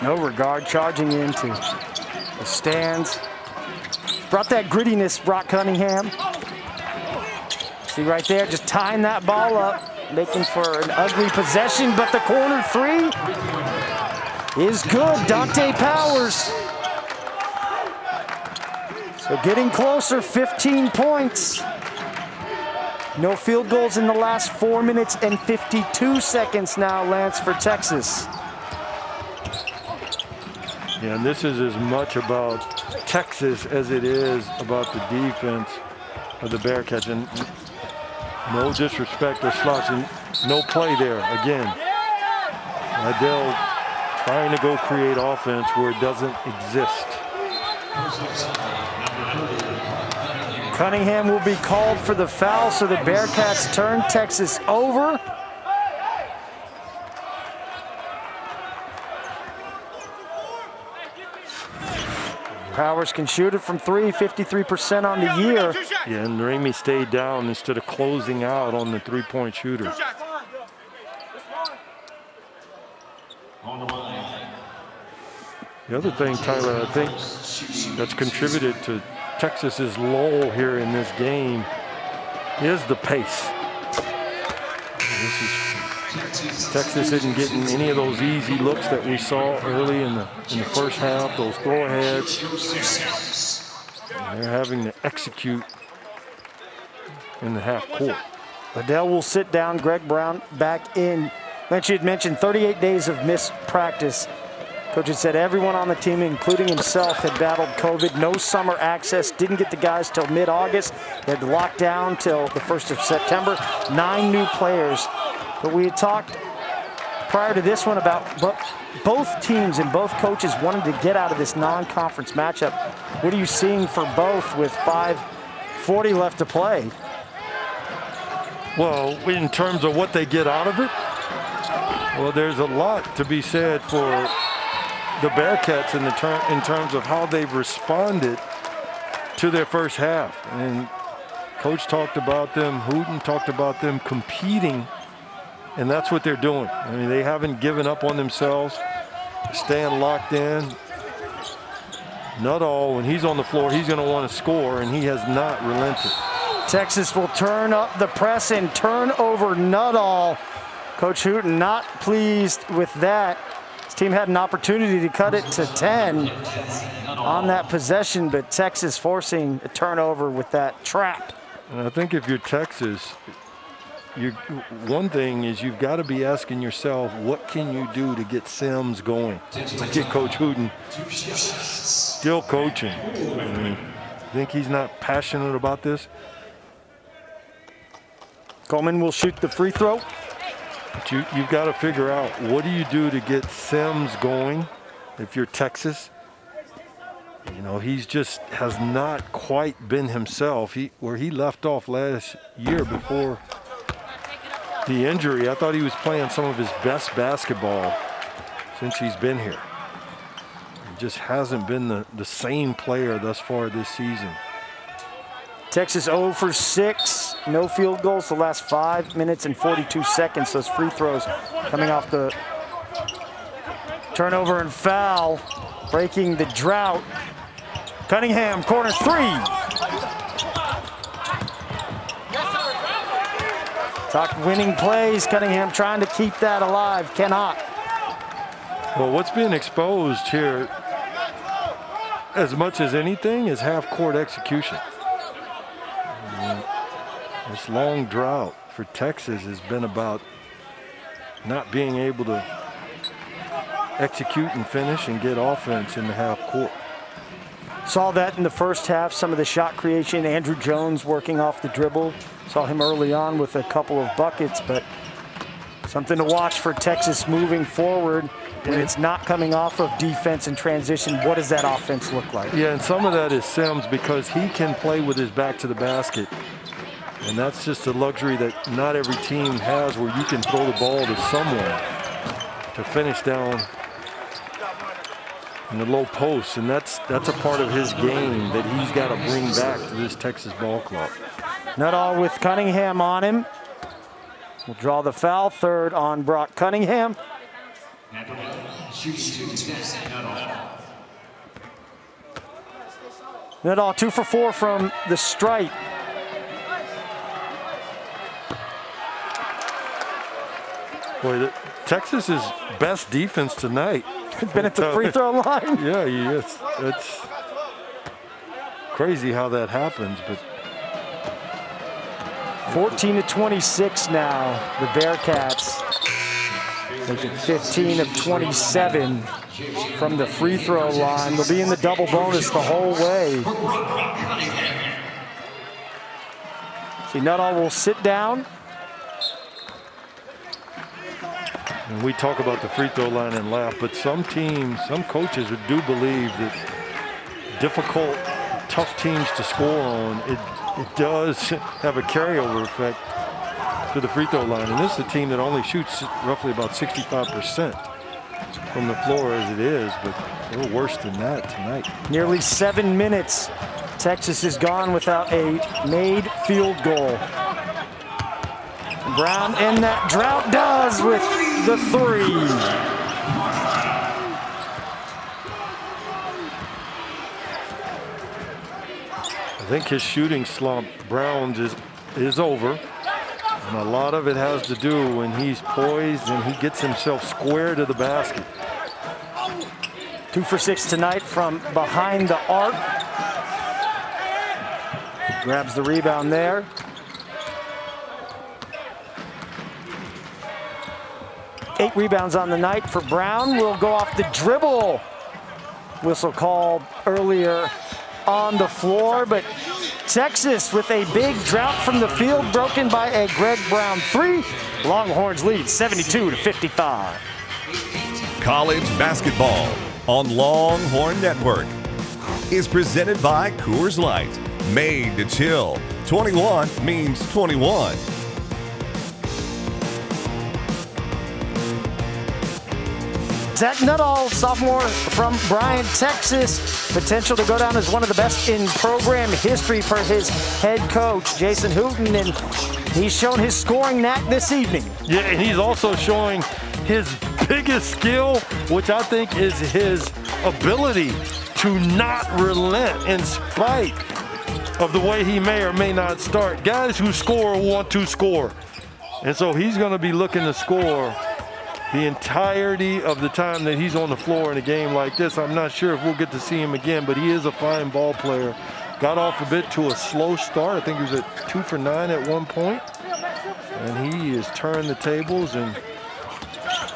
No regard, charging into the stands. Brought that grittiness, Brock Cunningham. See right there, just tying that ball up, making for an ugly possession, but the corner 3 is good. Dante Powers. So getting closer, 15 points. No field goals in the last 4 minutes and 52 seconds now, Lance, for Texas. Yeah, and this is as much about Texas as it is about the defense of the Bearcats. And no disrespect or slouching, no play there again. Adele trying to go create offense where it doesn't exist. Cunningham will be called for the foul, so the Bearcats turn Texas over. Powers can shoot it from 3, 53% on the year. Yeah, and Ramey stayed down instead of closing out on the three-point shooter. The other thing, Tyler, I think that's contributed to Texas's lull here in this game is the pace. Texas isn't getting any of those easy looks that we saw early in the first half, those throw-aheads. They're having to execute in the half court. Liddell will sit down, Greg Brown back in. Lynch had mentioned 38 days of missed practice. Coach had said everyone on the team, including himself, had battled COVID. No summer access, didn't get the guys till mid-August. They had to lock down till the 1st of September. 9 new players. But we had talked prior to this one about both teams and both coaches wanted to get out of this non-conference matchup. What are you seeing for both with 5:40 left to play? Well, in terms of what they get out of it, well, there's a lot to be said for the Bearcats in terms of how they've responded to their first half. And Coach talked about them, Hooten talked about them competing, and that's what they're doing. I mean, they haven't given up on themselves, staying locked in. Nuttall, when he's on the floor, he's going to want to score, and he has not relented. Texas will turn up the press and turn over Nuttall. Coach Hooten not pleased with that. His team had an opportunity to cut it to 10 on that possession, but Texas forcing a turnover with that trap. And I think if you're Texas, one thing is you've got to be asking yourself, what can you do to get Sims going? Get Coach Hooten still coaching. I mean, think he's not passionate about this? Coleman will shoot the free throw. But you've got to figure out, what do you do to get Sims going if you're Texas? You know, he's just has not quite been himself. Where he left off last year before the injury, I thought he was playing some of his best basketball since he's been here. just hasn't been the same player thus far this season. Texas 0 for 6, no field goals the last 5 minutes and 42 seconds. Those free throws coming off the turnover and foul, breaking the drought. Cunningham, corner 3. Talk winning plays. Cunningham trying to keep that alive, cannot. Well, what's being exposed here, as much as anything, is half-court execution. This long drought for Texas has been about not being able to execute and finish and get offense in the half court. Saw that in the first half, some of the shot creation. Andrew Jones working off the dribble. Saw him early on with a couple of buckets, but something to watch for Texas moving forward. When it's not coming off of defense and transition, what does that offense look like? Yeah, and some of that is Sims because he can play with his back to the basket. And that's just a luxury that not every team has, where you can throw the ball to someone to finish down in the low post. And that's a part of his game that he's got to bring back to this Texas ball club. Nuttall with Cunningham on him. Will draw the foul, third on Brock Cunningham. Nuttall 2 for 4 from the stripe. Boy, Texas's best defense tonight. Been at the free throw line. Yeah, it's crazy how that happens, but 14 to 26 now, the Bearcats. Making 15 of 27 from the free throw line. They'll be in the double bonus the whole way. See, Nuttall will sit down. and we talk about the free throw line and laugh, but some teams, some coaches do believe that difficult, tough teams to score on, it does have a carryover effect to the free throw line. And this is a team that only shoots roughly about 65% from the floor as it is, but a little worse than that tonight. Nearly 7 minutes. Texas is gone without a made field goal. Brown in that drought does with the three. I think his shooting slump, Brown's, is over. And a lot of it has to do when he's poised and he gets himself square to the basket. 2 for 6 tonight from behind the arc. Grabs the rebound there. Eight rebounds on the night for Brown. Will go off the dribble. Whistle called earlier on the floor, but Texas with a big drought from the field, broken by a Greg Brown three. Longhorns lead 72-55. College basketball on Longhorn Network is presented by Coors Light. Made to chill. 21 means 21. Zach Nuttall, sophomore from Bryan, Texas. Potential to go down as one of the best in program history per his head coach, Jason Hooten, and he's shown his scoring knack this evening. Yeah, and he's also showing his biggest skill, which I think is his ability to not relent in spite of the way he may or may not start. Guys who score want to score. And so he's going to be looking to score the entirety of the time that he's on the floor in a game like this. I'm not sure if we'll get to see him again, but he is a fine ball player. Got off a bit to a slow start. I think he was at 2 for 9 at one point. And he has turned the tables and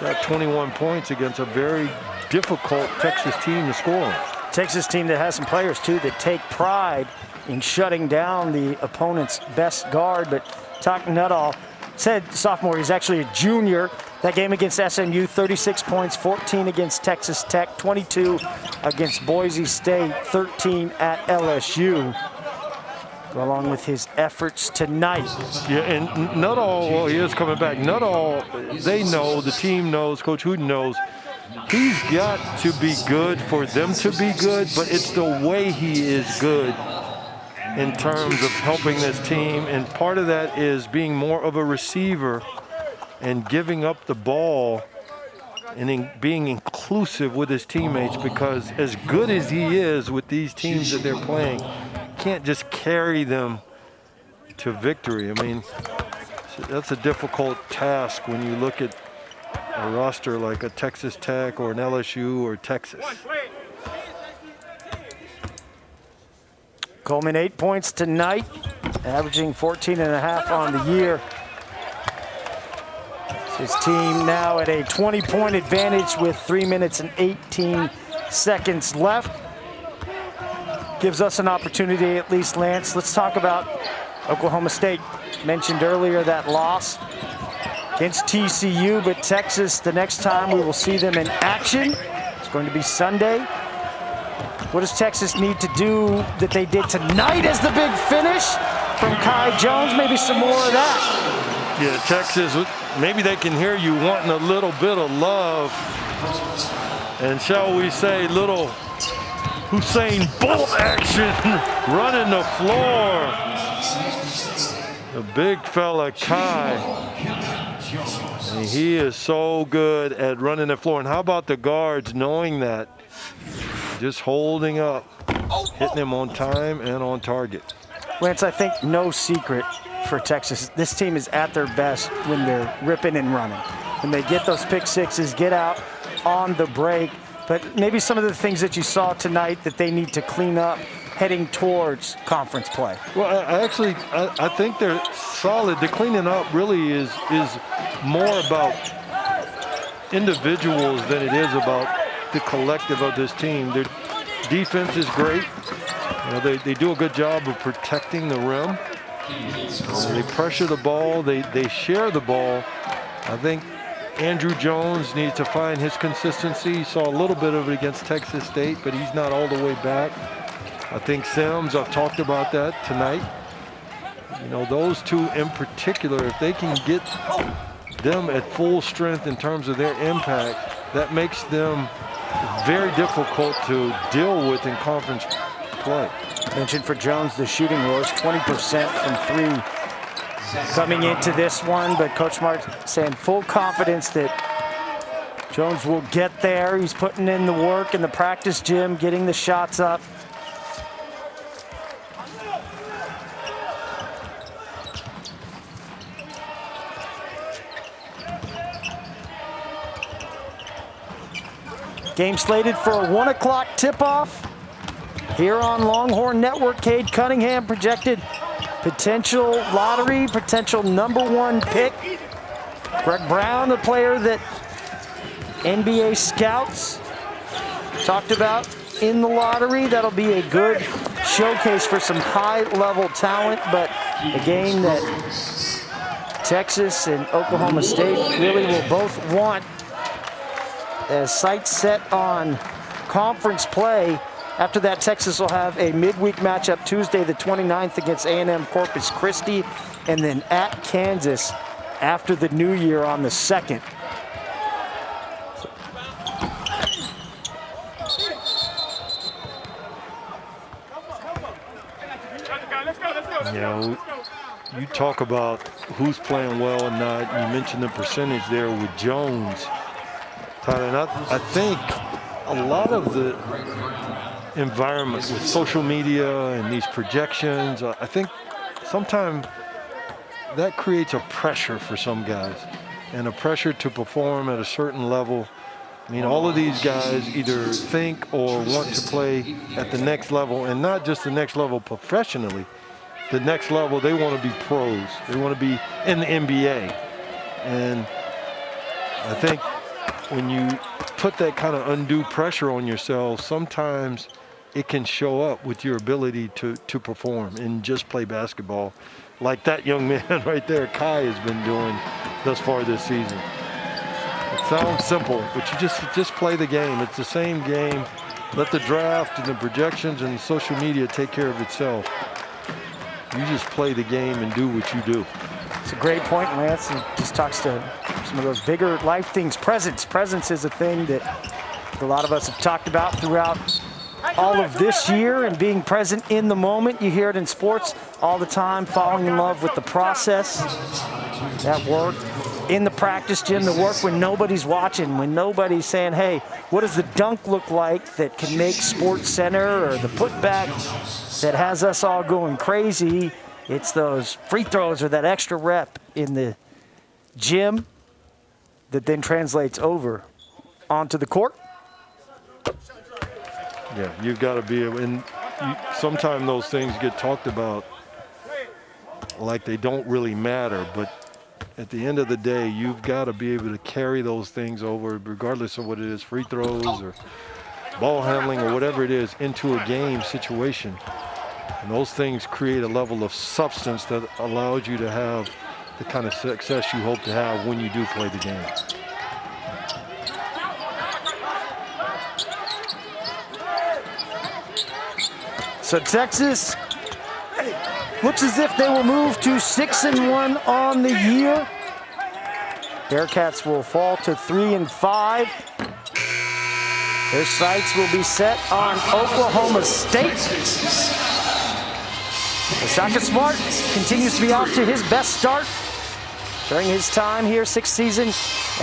got 21 points against a very difficult Texas team to score on. Texas team that has some players, too, that take pride in shutting down the opponent's best guard. But Zach Nuttall said, sophomore, he's actually a junior. That game against SMU, 36 points, 14 against Texas Tech, 22 against Boise State, 13 at LSU. Go along with his efforts tonight. Yeah, and Nuttall, well, he is coming back. Nuttall, they know, the team knows, Coach Hooten knows, he's got to be good for them to be good, but it's the way he is good in terms of helping this team. And part of that is being more of a receiver and giving up the ball and being inclusive with his teammates, because as good as he is with these teams that they're playing, can't just carry them to victory. I mean, that's a difficult task when you look at a roster like a Texas Tech or an LSU or Texas. Coleman 8 points tonight, averaging 14.5 on the year. His team now at a 20-point advantage with 3 minutes and 18 seconds left. Gives us an opportunity, at least, Lance. Let's talk about Oklahoma State. Mentioned earlier that loss against TCU, but Texas, the next time we will see them in action, it's going to be Sunday. What does Texas need to do that they did tonight as the big finish from Kai Jones? Maybe some more of that. Yeah, Texas, maybe they can hear you wanting a little bit of love. And shall we say, little Usain Bolt action running the floor. The big fella, Kai. And he is so good at running the floor. And how about the guards knowing that? Just holding up, hitting him on time and on target. Lance, I think no secret for Texas. This team is at their best when they're ripping and running. When they get those pick sixes, get out on the break. But maybe some of the things that you saw tonight that they need to clean up heading towards conference play. Well, I think they're solid. The cleaning up really is more about individuals than it is about the collective of this team. Their defense is great. You know, they do a good job of protecting the rim. They pressure the ball. They share the ball. I think Andrew Jones needs to find his consistency. He saw a little bit of it against Texas State, but he's not all the way back. I think Sims, I've talked about that tonight. You know, those two in particular, if they can get them at full strength in terms of their impact, that makes them very difficult to deal with in conference play. Mentioned for Jones, the shooting was 20% from three coming into this one, but Coach Mark saying full confidence that Jones will get there. He's putting in the work in the practice gym, getting the shots up. Game slated for a 1 o'clock tip-off here on Longhorn Network. Cade Cunningham projected potential lottery, potential #1 pick. Greg Brown, the player that NBA scouts talked about in the lottery. That'll be a good showcase for some high-level talent, but a game that Texas and Oklahoma State really will both want, as sights set on conference play. After that, Texas will have a midweek matchup Tuesday the 29th against A&M Corpus Christi, and then at Kansas after the new year on the 2nd. You know, you talk about who's playing well and not. You mentioned the percentage there with Jones. And I think a lot of the environment with social media and these projections, I think sometimes that creates a pressure for some guys and a pressure to perform at a certain level. I mean, all of these guys either think or want to play at the next level, and not just the next level professionally. The next level, they want to be pros. They want to be in the NBA. And I think when you put that kind of undue pressure on yourself, sometimes it can show up with your ability to perform and just play basketball like that young man right there, Kai, has been doing thus far this season. It sounds simple, but you just play the game. It's the same game. Let the draft and the projections and social media take care of itself. You just play the game and do what you do. It's a great point, Lance. It just talks to some of those bigger life things. Presence is a thing that a lot of us have talked about throughout all of this year, and being present in the moment. You hear it in sports all the time, falling in love with the process, that work in the practice gym, the work when nobody's watching, when nobody's saying, hey, what does the dunk look like that can make Sports Center, or the putback that has us all going crazy? It's those free throws or that extra rep in the gym that then translates over onto the court. Yeah, you've got to be able, and sometimes those things get talked about like they don't really matter, but at the end of the day, you've got to be able to carry those things over, regardless of what it is, free throws or ball handling or whatever it is, into a game situation. And those things create a level of substance that allows you to have the kind of success you hope to have when you do play the game. So Texas looks as if they will move to 6-1 on the year. Bearcats will fall to 3-5. Their sights will be set on Oklahoma State. Shaka Smart continues to be off to his best start during his time here, 6th season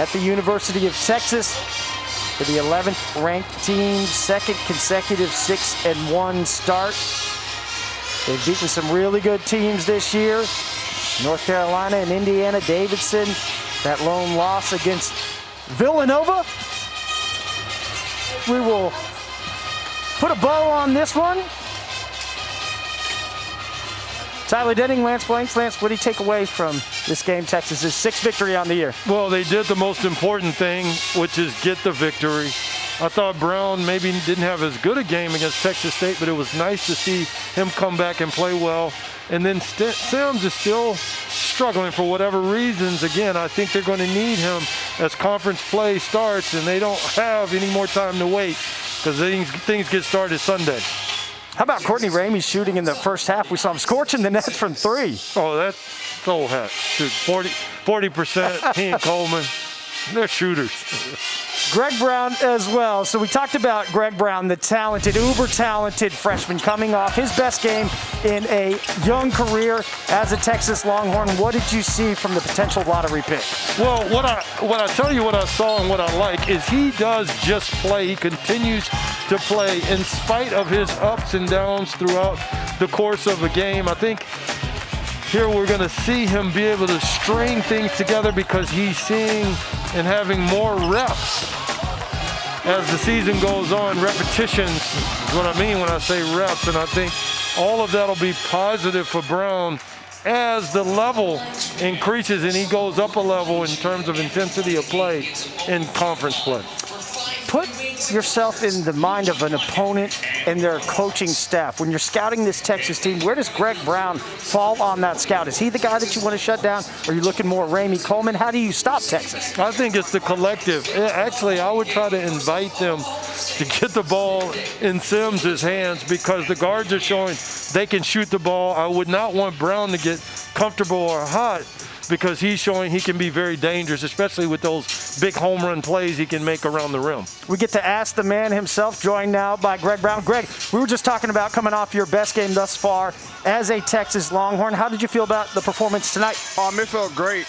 at the University of Texas. For the 11th ranked team, 2nd consecutive 6-1 start. They've beaten some really good teams this year. North Carolina and Indiana. Davidson, that lone loss against Villanova. We will put a bow on this one. Tyler Denning, Lance Blanks. Lance, what do you take away from this game, Texas's 6th victory on the year? Well, they did the most important thing, which is get the victory. I thought Brown maybe didn't have as good a game against Texas State, but it was nice to see him come back and play well. And then Sims is still struggling for whatever reasons. Again, I think they're going to need him as conference play starts, and they don't have any more time to wait because things get started Sunday. How about Courtney Ramey shooting in the first half? We saw him scorching the net from 3. Oh, that's old hat. Shoot, 40%. He and Coleman, they're shooters. Greg Brown as well. So we talked about Greg Brown, the talented, uber-talented freshman coming off his best game in a young career as a Texas Longhorn. What did you see from the potential lottery pick? Well, what I tell you what I saw and what I like is he does just play. He continues to play in spite of his ups and downs throughout the course of a game. I think here we're going to see him be able to string things together because he's seeing and having more reps as the season goes on. Repetitions is what I mean when I say reps, and I think all of that will be positive for Brown as the level increases and he goes up a level in terms of intensity of play in conference play. Put yourself in the mind of an opponent and their coaching staff. When you're scouting this Texas team, where does Greg Brown fall on that scout? Is he the guy that you want to shut down? Or are you looking more Ramey Coleman? How do you stop Texas? I think it's the collective. Actually, I would try to invite them to get the ball in Sims' hands because the guards are showing they can shoot the ball. I would not want Brown to get comfortable or hot because he's showing he can be very dangerous, especially with those big home run plays he can make around the rim. We get to ask the man himself, joined now by Greg Brown. Greg, we were just talking about coming off your best game thus far as a Texas Longhorn. How did you feel about the performance tonight? It felt great.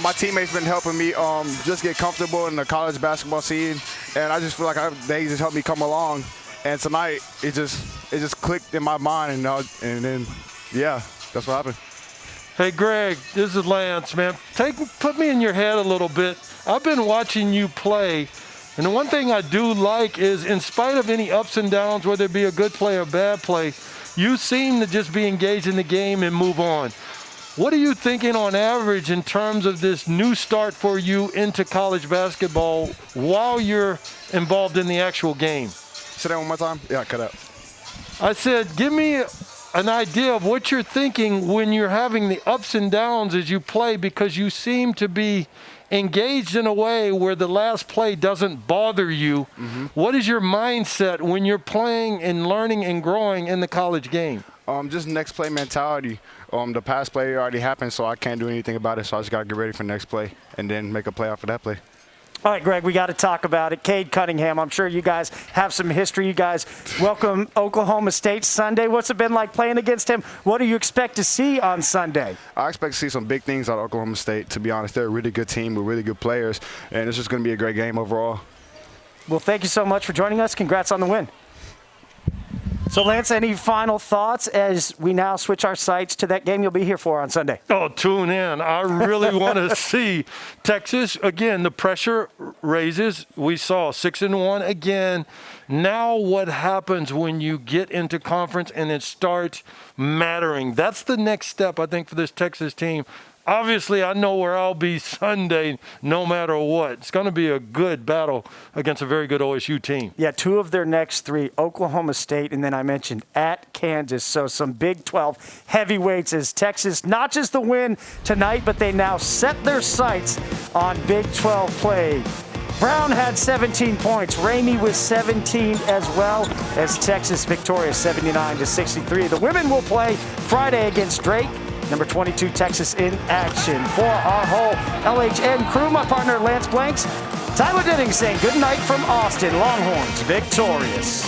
My teammates been helping me just get comfortable in the college basketball scene, and I just feel like they just helped me come along. And tonight, it just clicked in my mind, and then yeah, that's what happened. Hey, Greg, this is Lance, man. Put me in your head a little bit. I've been watching you play, and the one thing I do like is in spite of any ups and downs, whether it be a good play or bad play, you seem to just be engaged in the game and move on. What are you thinking on average in terms of this new start for you into college basketball while you're involved in the actual game? Say that one more time? Yeah, cut out. I said, give me an idea of what you're thinking when you're having the ups and downs as you play, because you seem to be engaged in a way where the last play doesn't bother you. Mm-hmm. What is your mindset when you're playing and learning and growing in the college game? Just next play mentality. The past play already happened, so I can't do anything about it. So I just got to get ready for next play and then make a play off of that play. All right, Greg, we got to talk about it. Cade Cunningham, I'm sure you guys have some history. You guys welcome Oklahoma State Sunday. What's it been like playing against him? What do you expect to see on Sunday? I expect to see some big things out of Oklahoma State, to be honest. They're a really good team with really good players, and it's just going to be a great game overall. Well, thank you so much for joining us. Congrats on the win. So, Lance, any final thoughts as we now switch our sights to that game you'll be here for on Sunday? Oh, tune in. I really want to see Texas. Again, the pressure raises. We saw 6-1 again. Now what happens when you get into conference and it starts mattering? That's the next step, I think, for this Texas team. Obviously, I know where I'll be Sunday no matter what. It's going to be a good battle against a very good OSU team. Yeah, 2 of their next 3, Oklahoma State, and then I mentioned at Kansas. So some Big 12 heavyweights as Texas, not just the win tonight, but they now set their sights on Big 12 play. Brown had 17 points. Ramey with 17 as well as Texas victorious 79-63. The women will play Friday against Drake. Number 22, Texas in action. For our whole LHN crew, my partner Lance Blanks, Tyler Denning saying good night from Austin. Longhorns victorious.